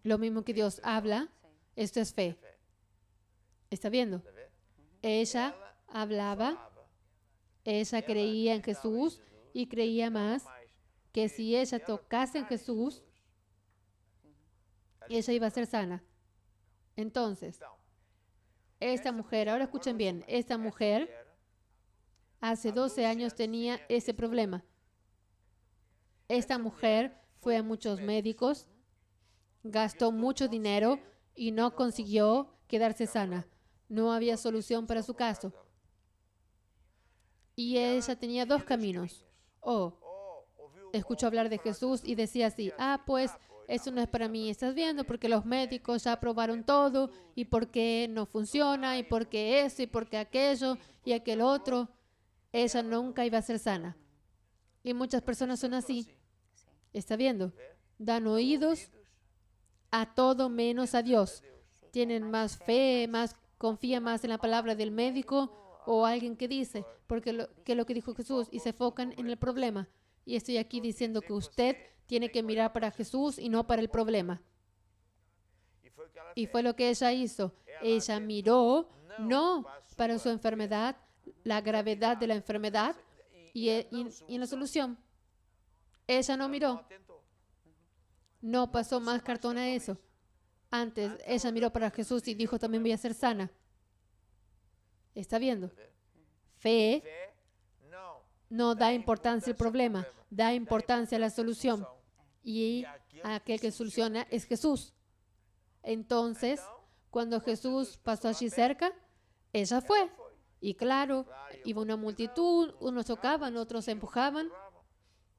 Speaker 1: lo mismo que Dios habla, esto es fe. ¿Está viendo? Ella hablaba, ella creía en Jesús y creía más que si ella tocase en Jesús, ella iba a ser sana. Entonces, esta mujer, ahora escuchen bien, esta mujer hace 12 años tenía ese problema. Esta mujer fue a muchos médicos, gastó mucho dinero y no consiguió quedarse sana. No había solución para su caso. Y ella tenía dos caminos. O escuchó hablar de Jesús y decía así: pues eso no es para mí, estás viendo, porque los médicos ya probaron todo y porque no funciona y porque eso y porque aquello y aquel otro. Ella nunca iba a ser sana. Y muchas personas son así. ¿Está viendo? Dan oídos a todo menos a Dios. Tienen más fe, confían más en la palabra del médico o alguien que dice, porque lo que dijo Jesús, y se enfocan en el problema. Y estoy aquí diciendo que usted tiene que mirar para Jesús y no para el problema. Y fue lo que ella hizo. Ella miró no para su enfermedad, la gravedad de la enfermedad y la solución. Ella no miró. No pasó más cartón a eso. Antes, ella miró para Jesús y dijo: también voy a ser sana. ¿Está viendo? Fe no da importancia al problema, da importancia a la solución. Y aquel que soluciona es Jesús. Entonces, cuando Jesús pasó allí cerca, ella fue. Y claro, iba una multitud, unos tocaban, otros empujaban.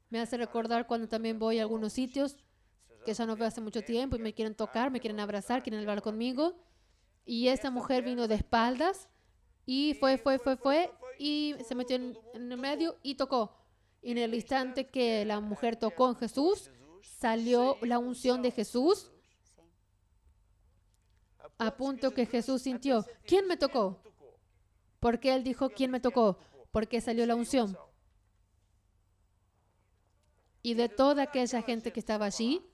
Speaker 1: Me hace recordar cuando también voy a algunos sitios que ya no veo hace mucho tiempo y me quieren tocar, me quieren abrazar, quieren hablar conmigo. Y esta mujer vino de espaldas y fue y se metió en el medio y tocó. Y en el instante que la mujer tocó en Jesús, salió la unción de Jesús, a punto que Jesús sintió: ¿quién me tocó? ¿Por qué él dijo: ¿quién me tocó? Porque salió la unción. Y de toda aquella gente que estaba allí,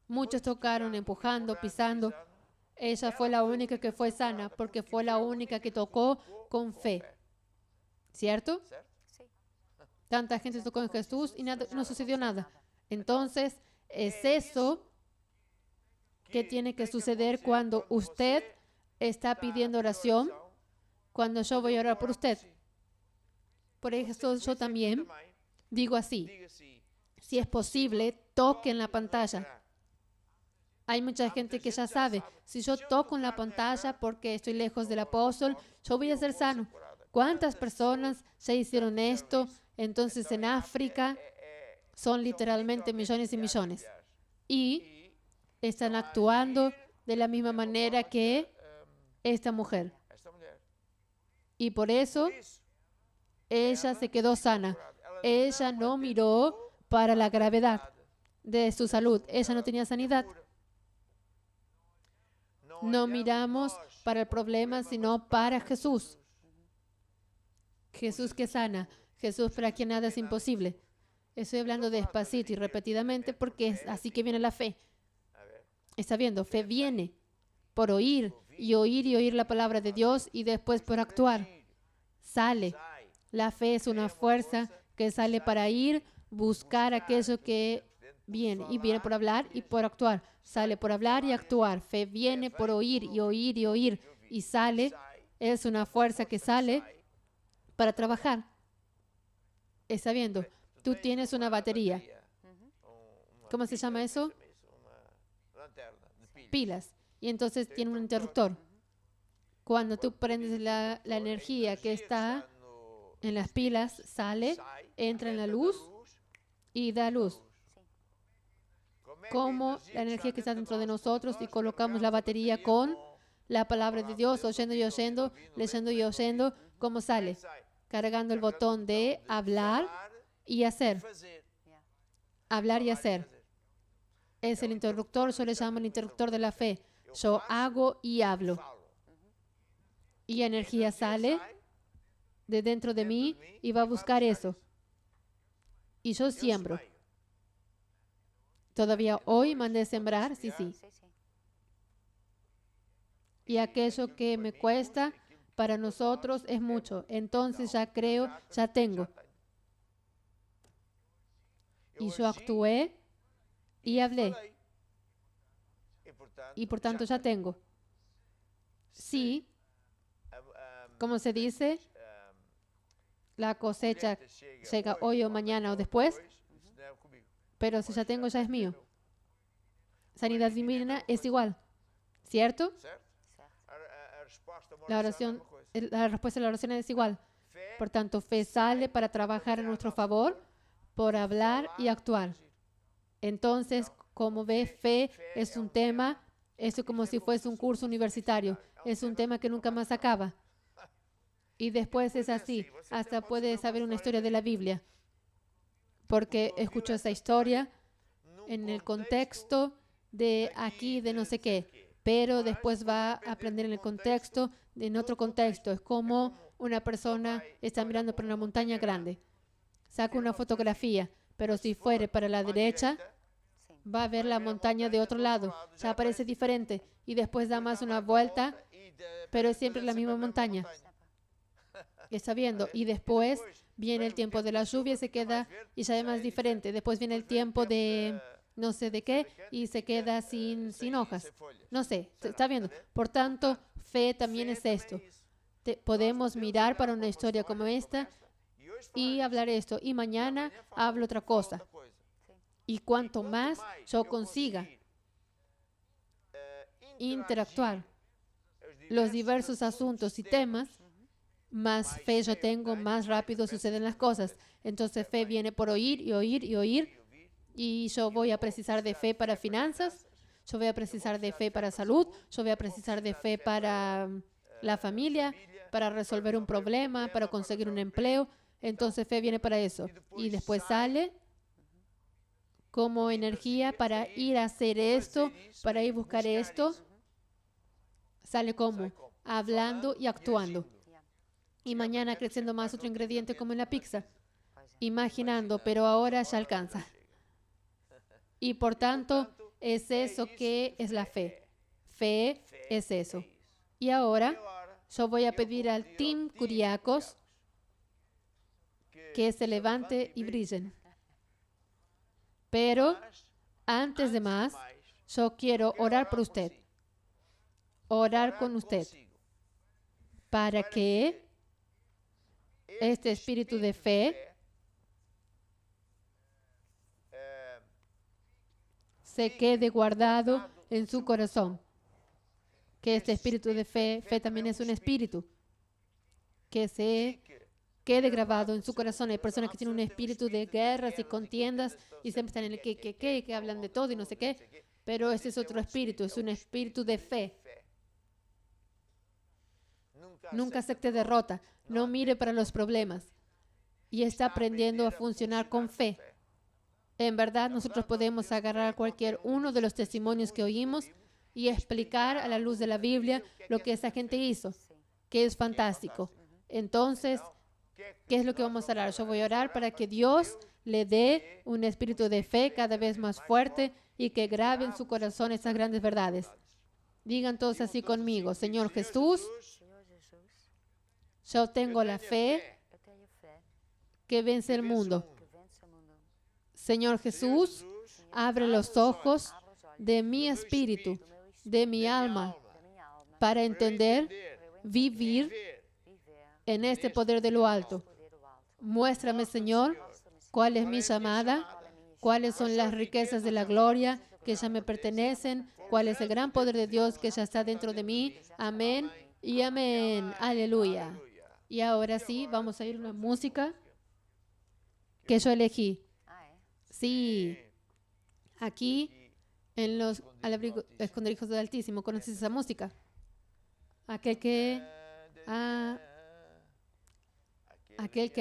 Speaker 1: muchos tocaron empujando, pisando. Ella fue la única que fue sana porque fue la única que tocó con fe. ¿Cierto? Tanta gente tocó en Jesús y no sucedió nada. Entonces, es eso que tiene que suceder cuando usted está pidiendo oración, cuando yo voy a orar por usted. Por eso yo también digo así, si es posible, toquen la pantalla. Hay mucha gente que ya sabe, si yo toco en la pantalla porque estoy lejos del apóstol, yo voy a ser sano. ¿Cuántas personas ya hicieron esto? Entonces en África son literalmente millones y millones. Y están actuando de la misma manera que esta mujer. Y por eso ella se quedó sana. Ella no miró para la gravedad de su salud. Ella no tenía sanidad. No miramos para el problema, sino para Jesús. Jesús que sana. Jesús para quien nada es imposible. Estoy hablando despacito y repetidamente porque es así que viene la fe. Está viendo, fe viene por oír y oír y oír la palabra de Dios y después por actuar. Sale. La fe es una fuerza que sale para ir, buscar aquello que viene. Y viene por hablar y por actuar. Sale por hablar y actuar. Fe viene por oír y oír y oír. Y sale. Es una fuerza que sale para trabajar. Está viendo. Tú tienes una batería. ¿Cómo se llama eso? Pilas. Y entonces tiene un interruptor. Cuando tú prendes la energía que está en las pilas, sale, entra en la luz y da luz. Como la energía que está dentro de nosotros y colocamos la batería con la palabra de Dios, oyendo y oyendo, leyendo y oyendo, ¿cómo sale? Cargando el botón de hablar y hacer. Hablar y hacer. Es el interruptor, yo le llamo el interruptor de la fe. Yo hago y hablo. Y energía sale de dentro de mí y va a buscar eso. Y yo siembro. Todavía hoy mandé sembrar, sí. Y aquello que me cuesta para nosotros es mucho. Entonces ya creo, ya tengo. Y yo actué y hablé. Y por tanto ya tengo. Sí, como se dice, la cosecha llega hoy o mañana o después, pero si ya tengo, ya es mío. Sanidad divina es igual, ¿cierto? La respuesta a la oración es igual. Por tanto, fe sale para trabajar a nuestro favor, por hablar y actuar. Entonces, como ve, fe es un tema, es como si fuese un curso universitario. Es un tema que nunca más acaba. Y después es así. Hasta puede saber una historia de la Biblia. Porque escuchó esa historia en el contexto de aquí, de no sé qué. Pero después va a aprender en el contexto, en otro contexto. Es como una persona está mirando por una montaña grande. Saca una fotografía, pero si fuere para la derecha, va a ver la montaña de otro lado. Ya aparece diferente. Y después da más una vuelta, pero es siempre la misma montaña. Está viendo. Y después viene el tiempo de la lluvia, se queda y ya es más diferente. Después viene el tiempo de no sé de qué y se queda sin hojas. No sé, está viendo. Por tanto, fe también es esto. Podemos mirar para una historia como esta y hablar esto. Y mañana hablo otra cosa. Y cuanto más yo consiga interactuar los diversos asuntos y temas, más fe yo tengo, más rápido suceden las cosas. Entonces fe viene por oír y oír y oír. Y yo voy a precisar de fe para finanzas, yo voy a precisar de fe para salud, yo voy a precisar de fe para la familia, para resolver un problema, para conseguir un empleo. Entonces fe viene para eso. Y después sale como energía para ir a hacer esto, para ir a buscar esto. Sale como hablando y actuando. Y mañana creciendo más otro ingrediente como en la pizza. imaginando, pero ahora ya alcanza. Y por tanto, es eso que es la fe. Fe es eso. Y ahora yo voy a pedir al Team Curiacos que se levante y brillen. Pero antes de más, yo quiero orar por usted. Orar con usted. Para que este espíritu de fe se quede guardado en su corazón. Que este espíritu de fe también es un espíritu, que se quede grabado en su corazón. Hay personas que tienen un espíritu de guerras y contiendas y siempre están en el que hablan de todo y no sé qué, pero este es otro espíritu, es un espíritu de fe. Nunca acepte derrota, no mire para los problemas y está aprendiendo a funcionar con fe. En verdad, nosotros podemos agarrar cualquier uno de los testimonios que oímos y explicar a la luz de la Biblia lo que esa gente hizo, que es fantástico. Entonces, ¿qué es lo que vamos a orar? Yo voy a orar para que Dios le dé un espíritu de fe cada vez más fuerte y que grabe en su corazón esas grandes verdades. Digan todos así conmigo: Señor Jesús, yo tengo la fe que vence el mundo. Señor Jesús, abre los ojos de mi espíritu, de mi alma, para entender, vivir en este poder de lo alto. Muéstrame, Señor, cuál es mi llamada, cuáles son las riquezas de la gloria que ya me pertenecen, cuál es el gran poder de Dios que ya está dentro de mí. Amén y amén. Aleluya. Y ahora sí, vamos a ir a una música que yo elegí. Sí, aquí en los esconderijos del Altísimo. ¿Conoces esa música? Aquel que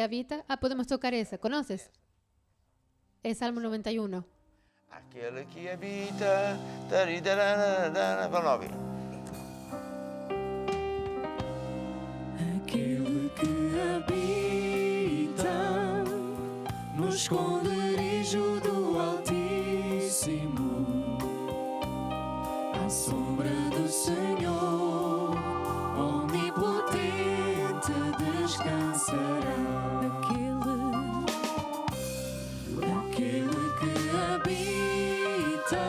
Speaker 1: habita. Podemos tocar esa. ¿Conoces? Es Salmo 91.
Speaker 3: Aquele que habita. Vamos a ouvir.
Speaker 4: Aquele que habita no esconderijo do Altíssimo, à sombra do Senhor, onipotente descansará. Aquele que habita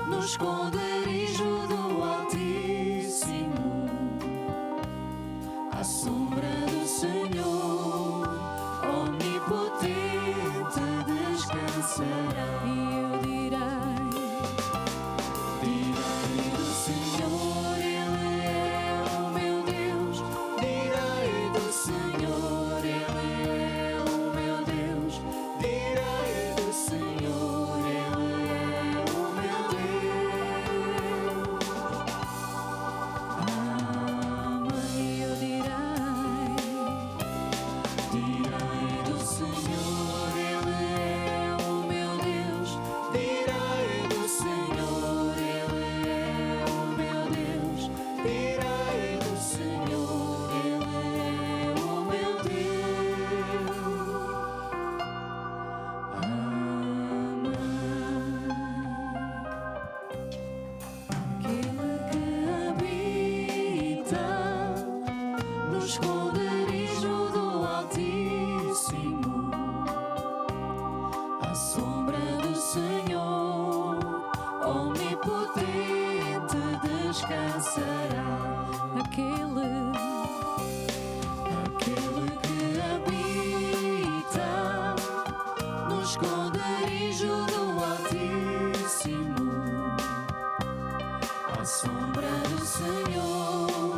Speaker 4: no esconderijo do Altíssimo, à sombra do Senhor, onipotente descansará. E eu direi do Senhor, Ele é o meu Deus. Direi do Senhor, Ele é o meu Deus. Direi do Senhor, Ele é o meu Deus. Amém, eu direi do Senhor, Ele é o meu Deus. Direi do Senhor, Ele é o meu Deus. Direi do Senhor, Ele é o meu Deus. Amém. Aquele que habita no esconderijo do Altíssimo, à sombra do Senhor, onipotente descansará. Aquele que habita no esconderijo do Altíssimo, à sombra do Senhor,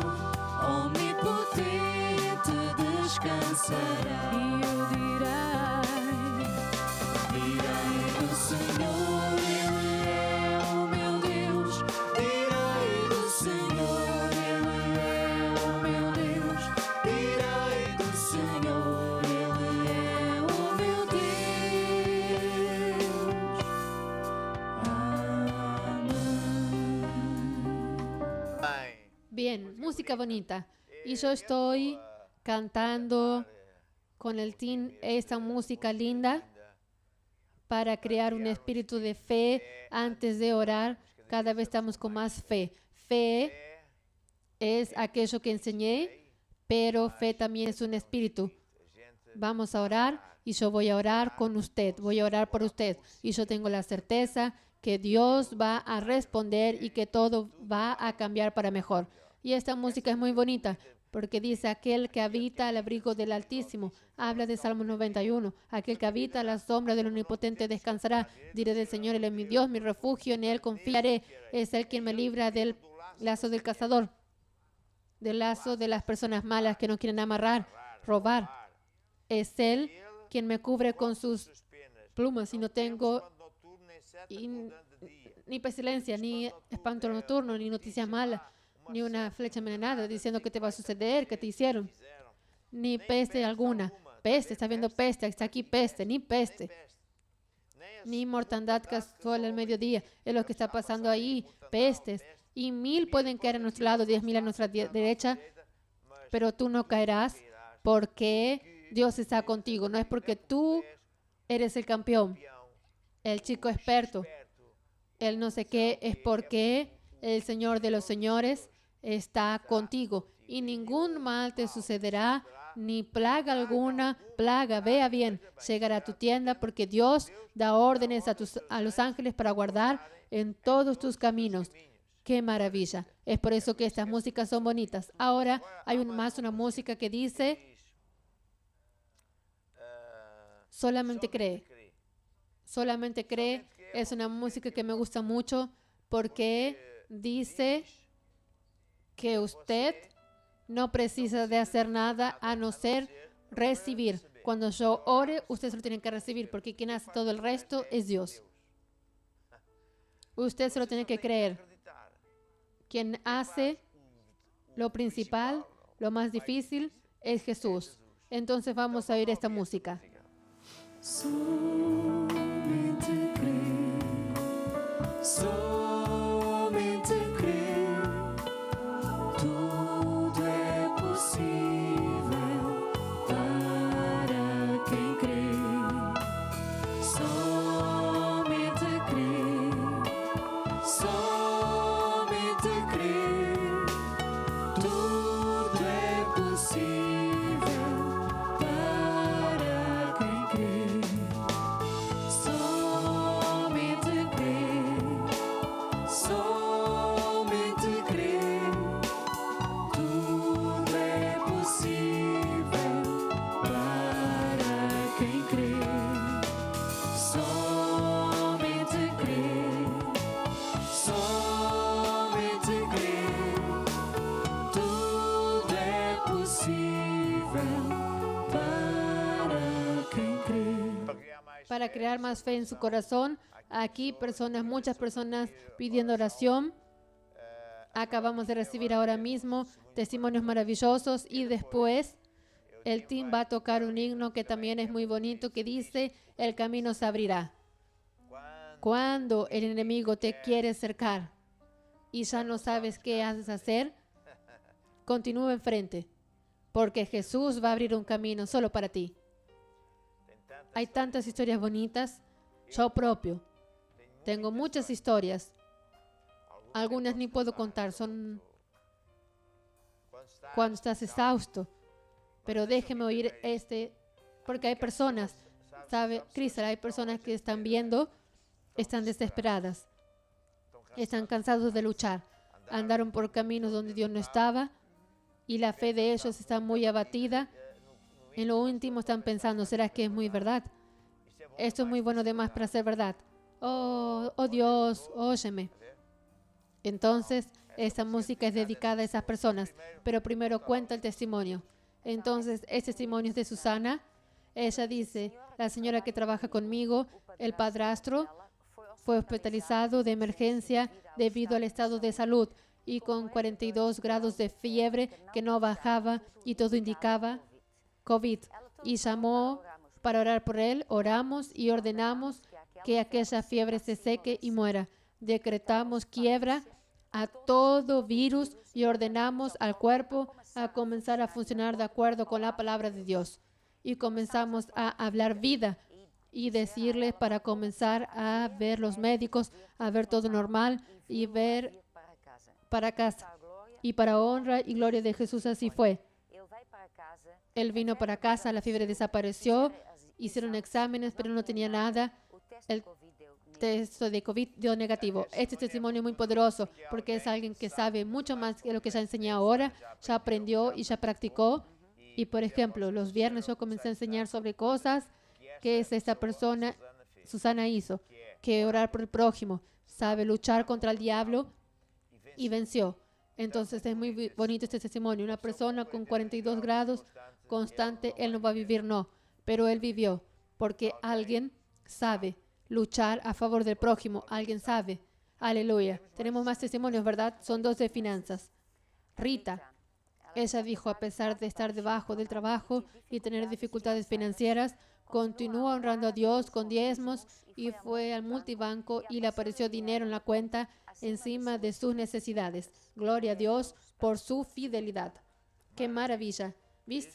Speaker 4: onipotente descansará. E eu direi do Senhor, Ele é o meu Deus. Direi do Senhor, Ele é o meu Deus. Direi do Senhor, Ele é o meu Deus.
Speaker 1: Bien, música bonita. Y yo estoy cantando con el team esta música linda para crear un espíritu de fe antes de orar. Cada vez estamos con más fe. Fe es aquello que enseñé, pero fe también es un espíritu. Vamos a orar y yo voy a orar con usted, voy a orar por usted. Y yo tengo la certeza que Dios va a responder y que todo va a cambiar para mejor. Y esta música es muy bonita porque dice: aquel que habita al abrigo del Altísimo. Habla de Salmo 91. Aquel que habita a la sombra del Omnipotente descansará. Diré del Señor: Él es mi Dios, mi refugio, en Él confiaré. Es Él quien me libra del lazo del cazador, del lazo de las personas malas que no quieren amarrar, robar. Es Él quien me cubre con sus plumas y no tengo ni pestilencia, ni espanto nocturno, ni noticias malas, ni una flecha envenenada diciendo que te va a suceder, que te hicieron, ni peste alguna. Peste, está viendo peste, está aquí peste, ni peste, ni mortandad casual al mediodía. Es lo que está pasando ahí, pestes. Y 1000 pueden caer a nuestro lado, 10,000 a nuestra derecha, pero tú no caerás porque Dios está contigo. No es porque tú eres el campeón, el chico experto, el no sé qué, es porque el Señor de los señores está contigo y ningún mal te sucederá, ni plaga alguna, vea bien, llegará a tu tienda, porque Dios da órdenes a los ángeles para guardar en todos tus caminos. ¡Qué maravilla! Es por eso que estas músicas son bonitas. Ahora hay una música que dice: solamente cree. Solamente cree. Es una música que me gusta mucho porque dice que usted no precisa de hacer nada a no ser recibir. Cuando yo ore, usted se lo tiene que recibir, porque quien hace todo el resto es Dios. Usted se lo tiene que creer. Quien hace lo principal, lo más difícil, es Jesús. Entonces vamos a oír esta música.
Speaker 2: Somente cree, somente cree, tudo é possível para quem crê. Somente cree, somente cree, tudo é possível para quem crê. Somente cree, somente cree, tudo é possível para quem crê. Somente cree, somente cree, tudo é possível para quem crê.
Speaker 1: Para crear más fe en su corazón, aquí muchas personas pidiendo oración. Acabamos de recibir ahora mismo testimonios maravillosos y después el team va a tocar un himno que también es muy bonito, que dice: el camino se abrirá. Cuando el enemigo te quiere cercar y ya no sabes qué hacer, continúa enfrente, porque Jesús va a abrir un camino solo para ti. Hay tantas historias bonitas. Yo propio tengo muchas historias. Algunas ni puedo contar, son cuando estás exhausto. Pero déjeme oír porque hay personas, ¿sabe, Cristal? Hay personas que están viendo, están desesperadas, están cansados de luchar. Andaron por caminos donde Dios no estaba y la fe de ellos está muy abatida. En lo íntimo están pensando: ¿será que es muy verdad? Esto es muy bueno de más para ser verdad. Oh Dios, óyeme. Entonces, esta música es dedicada a esas personas. Pero primero cuenta el testimonio. Entonces, este testimonio es de Susana. Ella dice: la señora que trabaja conmigo, el padrastro, fue hospitalizado de emergencia debido al estado de salud y con 42 grados de fiebre que no bajaba y todo indicaba COVID. Y llamó para orar por él. Oramos y ordenamos que aquella fiebre se seque y muera. Decretamos quiebra a todo virus y ordenamos al cuerpo a comenzar a funcionar de acuerdo con la palabra de Dios. y comenzamos a hablar vida y decirles para comenzar a ver los médicos, a ver todo normal y ver para casa. Y para honra y gloria de Jesús así fue. Él vino para casa, la fiebre desapareció, hicieron exámenes, pero no tenía nada. El test de COVID dio negativo. Este testimonio es muy poderoso porque es alguien que sabe mucho más que lo que ya enseña ahora, ya aprendió y ya practicó. Y, por ejemplo, los viernes yo comencé a enseñar sobre cosas que esta persona, Susana, hizo, que orar por el prójimo, sabe luchar contra el diablo y venció. Entonces es muy bonito este testimonio. Una persona con 42 grados constante, él no va a vivir, no, pero él vivió porque alguien sabe luchar a favor del prójimo, alguien sabe. Aleluya. Tenemos más testimonios, ¿verdad? Son 2 de finanzas. Rita, ella dijo, a pesar de estar debajo del trabajo y tener dificultades financieras, continúa honrando a Dios con diezmos y fue al multibanco y le apareció dinero en la cuenta encima de sus necesidades. Gloria a Dios por su fidelidad. ¡Qué maravilla! ¿Viste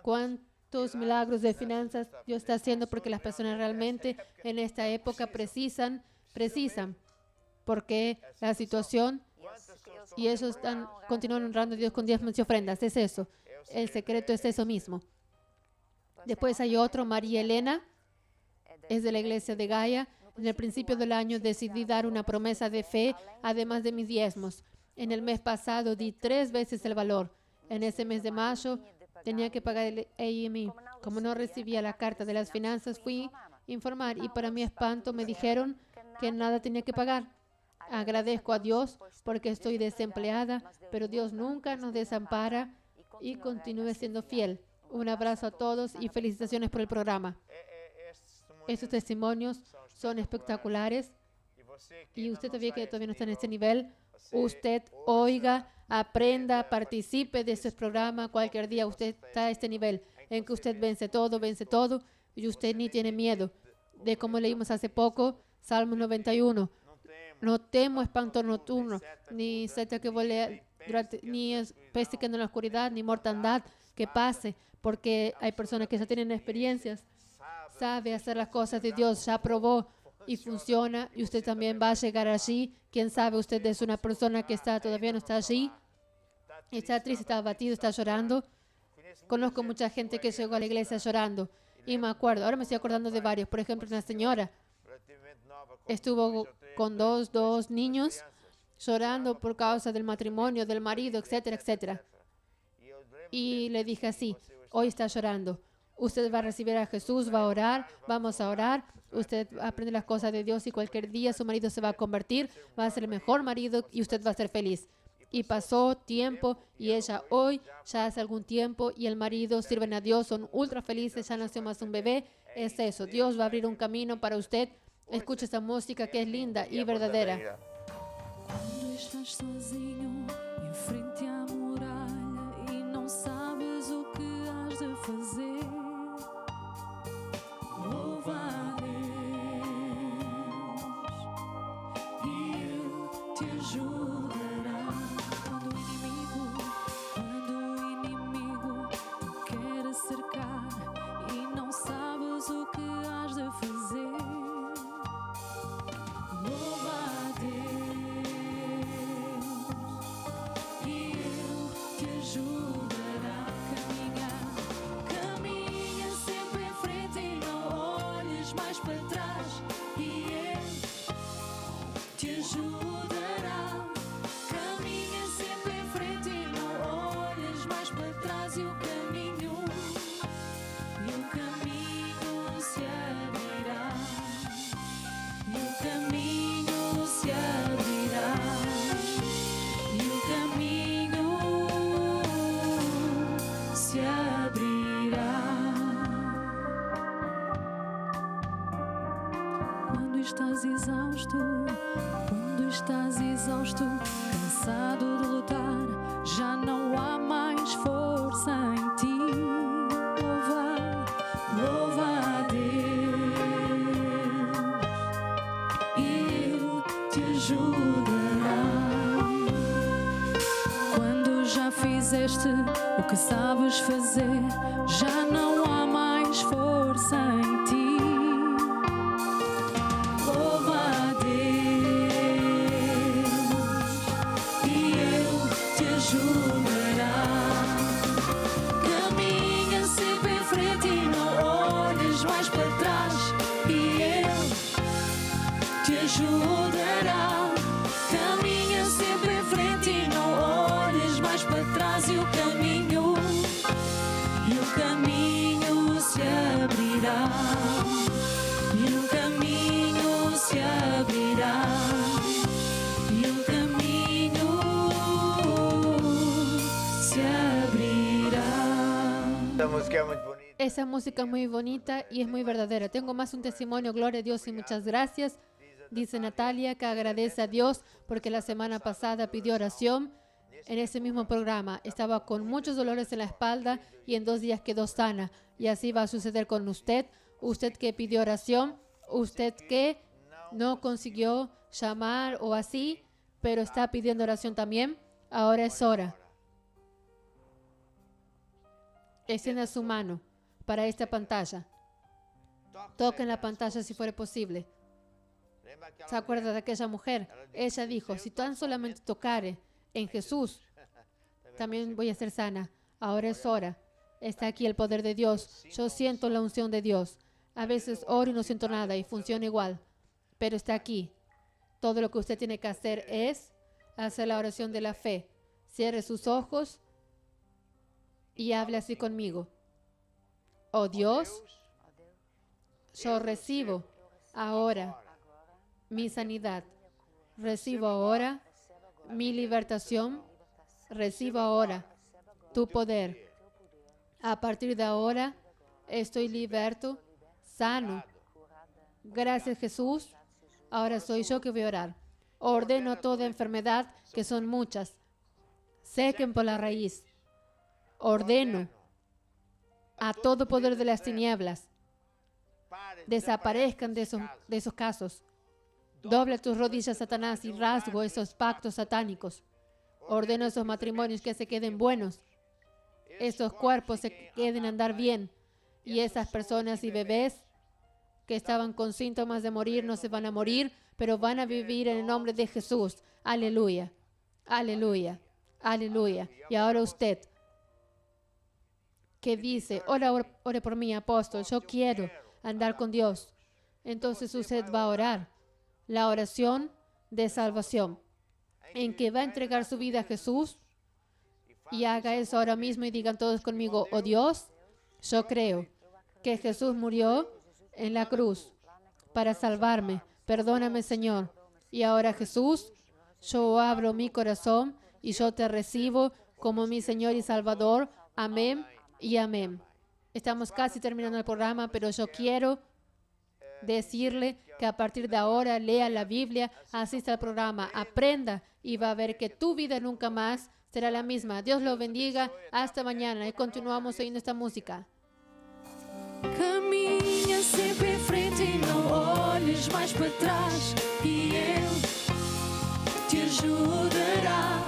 Speaker 1: cuántos milagros de finanzas Dios está haciendo? Porque las personas realmente en esta época precisan, porque la situación, y ellos continúan honrando a Dios con diezmos y ofrendas. Es eso. El secreto es eso mismo. Después hay otro, María Elena, es de la iglesia de Gaia. En el principio del año decidí dar una promesa de fe, además de mis diezmos. En el mes pasado di 3 veces el valor. En ese mes de mayo tenía que pagar el AMI. Como no recibía la carta de las finanzas, fui a informar y para mi espanto me dijeron que nada tenía que pagar. Agradezco a Dios porque estoy desempleada, pero Dios nunca nos desampara y continúe siendo fiel. Un abrazo a todos y felicitaciones por el programa. Estos testimonios son espectaculares y usted todavía no está en este nivel, usted oiga, aprenda, participe de este programa. Cualquier día usted está a este nivel en que usted vence todo y usted ni tiene miedo. De como leímos hace poco, Salmo 91. No temo espanto nocturno, ni seta que vuele ni peste que anda en la oscuridad, ni mortandad que pase, porque hay personas que ya tienen experiencias, sabe hacer las cosas de Dios, ya probó y funciona, y usted también va a llegar allí. Quién sabe, usted es una persona que todavía no está allí, está triste, está abatido, está llorando. Conozco mucha gente que llegó a la iglesia llorando y me acuerdo, ahora me estoy acordando de varios. Por ejemplo, una señora estuvo con dos niños llorando por causa del matrimonio, del marido, etcétera, etcétera. Y le dije así, hoy está llorando. Usted va a recibir a Jesús, va a orar, vamos a orar. Usted va a aprender las cosas de Dios y cualquier día su marido se va a convertir, va a ser el mejor marido y usted va a ser feliz. Y pasó tiempo y ella hoy, ya hace algún tiempo, y el marido sirven a Dios, son ultra felices, ya nació más un bebé. Es eso, Dios va a abrir un camino para usted. Escucha esta música que es linda y verdadera.
Speaker 4: Quando estás sozinho em frente à muralha e não sabes o que has de fazer, louva a Deus e Ele te ajudará. Quando o inimigo te quer cercar e não sabes o que has de fazer, louva a Deus e Ele te ajudará a caminhar. Caminha sempre em frente e não olhes mais para trás e Ele te ajudará. Caminha sempre em frente e não olhes mais para trás e o caminho se abrirá. E o caminho se abrirá, e o caminho se abrirá. Quando estás exausto, cansado de lutar, já não há mais força em ti. Louva a Deus e Ele te ajudará. Quando já fizeste o que sabes fazer, já não há tens força em ti. Louva a Deus e Ele te ajudará. Caminha sempre em frente e não olhes mais para trás, e Ele te ajudará. Caminha sempre em frente e não olhes mais para trás, e o caminho se abrirá. E o caminho se abrirá. E o caminho se abrirá.
Speaker 3: Esta música é muito bonita.
Speaker 1: Esa música es muy bonita y es muy verdadera. Tengo más un testimonio, gloria a Dios y muchas gracias. Dice Natalia que agradece a Dios porque la semana pasada pidió oración en ese mismo programa. Estaba con muchos dolores en la espalda y en 2 días quedó sana. Y así va a suceder con usted. Usted que pidió oración, usted que no consiguió llamar o así, pero está pidiendo oración también. Ahora es hora. Extienda su mano para esta pantalla. Toquen la pantalla si fuera posible. ¿Se acuerda de aquella mujer? Ella dijo, si tan solamente tocare en Jesús, también voy a ser sana. Ahora es hora. Está aquí el poder de Dios. Yo siento la unción de Dios. A veces oro y no siento nada y funciona igual, pero está aquí. Todo lo que usted tiene que hacer es hacer la oración de la fe. Cierre sus ojos y hable así conmigo. Oh Dios, yo recibo ahora mi sanidad. Recibo ahora mi libertación. Recibo ahora tu poder. A partir de ahora estoy liberto, sano. Gracias, Jesús. Ahora soy yo que voy a orar. Ordeno toda enfermedad, que son muchas, sequen por la raíz. Ordeno a todo poder de las tinieblas, desaparezcan de esos casos. Dobla tus rodillas, Satanás, y rasgo esos pactos satánicos. Ordeno esos matrimonios que se queden buenos, esos cuerpos se queden a andar bien, y esas personas y bebés que estaban con síntomas de morir no se van a morir, pero van a vivir en el nombre de Jesús. Aleluya, aleluya, aleluya. Y ahora usted, que dice, ore por mí, apóstol, yo quiero andar con Dios. Entonces usted va a orar la oración de salvación, en que va a entregar su vida a Jesús, y haga eso ahora mismo y digan todos conmigo, oh Dios, yo creo que Jesús murió en la cruz para salvarme. Perdóname, Señor. Y ahora, Jesús, yo abro mi corazón y yo te recibo como mi Señor y Salvador. Amén y amén. Estamos casi terminando el programa, pero yo quiero decirle que a partir de ahora lea la Biblia, asista al programa, aprenda y va a ver que tu vida nunca más será la misma. Dios lo bendiga. Hasta mañana y continuamos oyendo esta música.
Speaker 4: Caminha sempre em frente e não olhes mais para trás, e Ele te ajudará.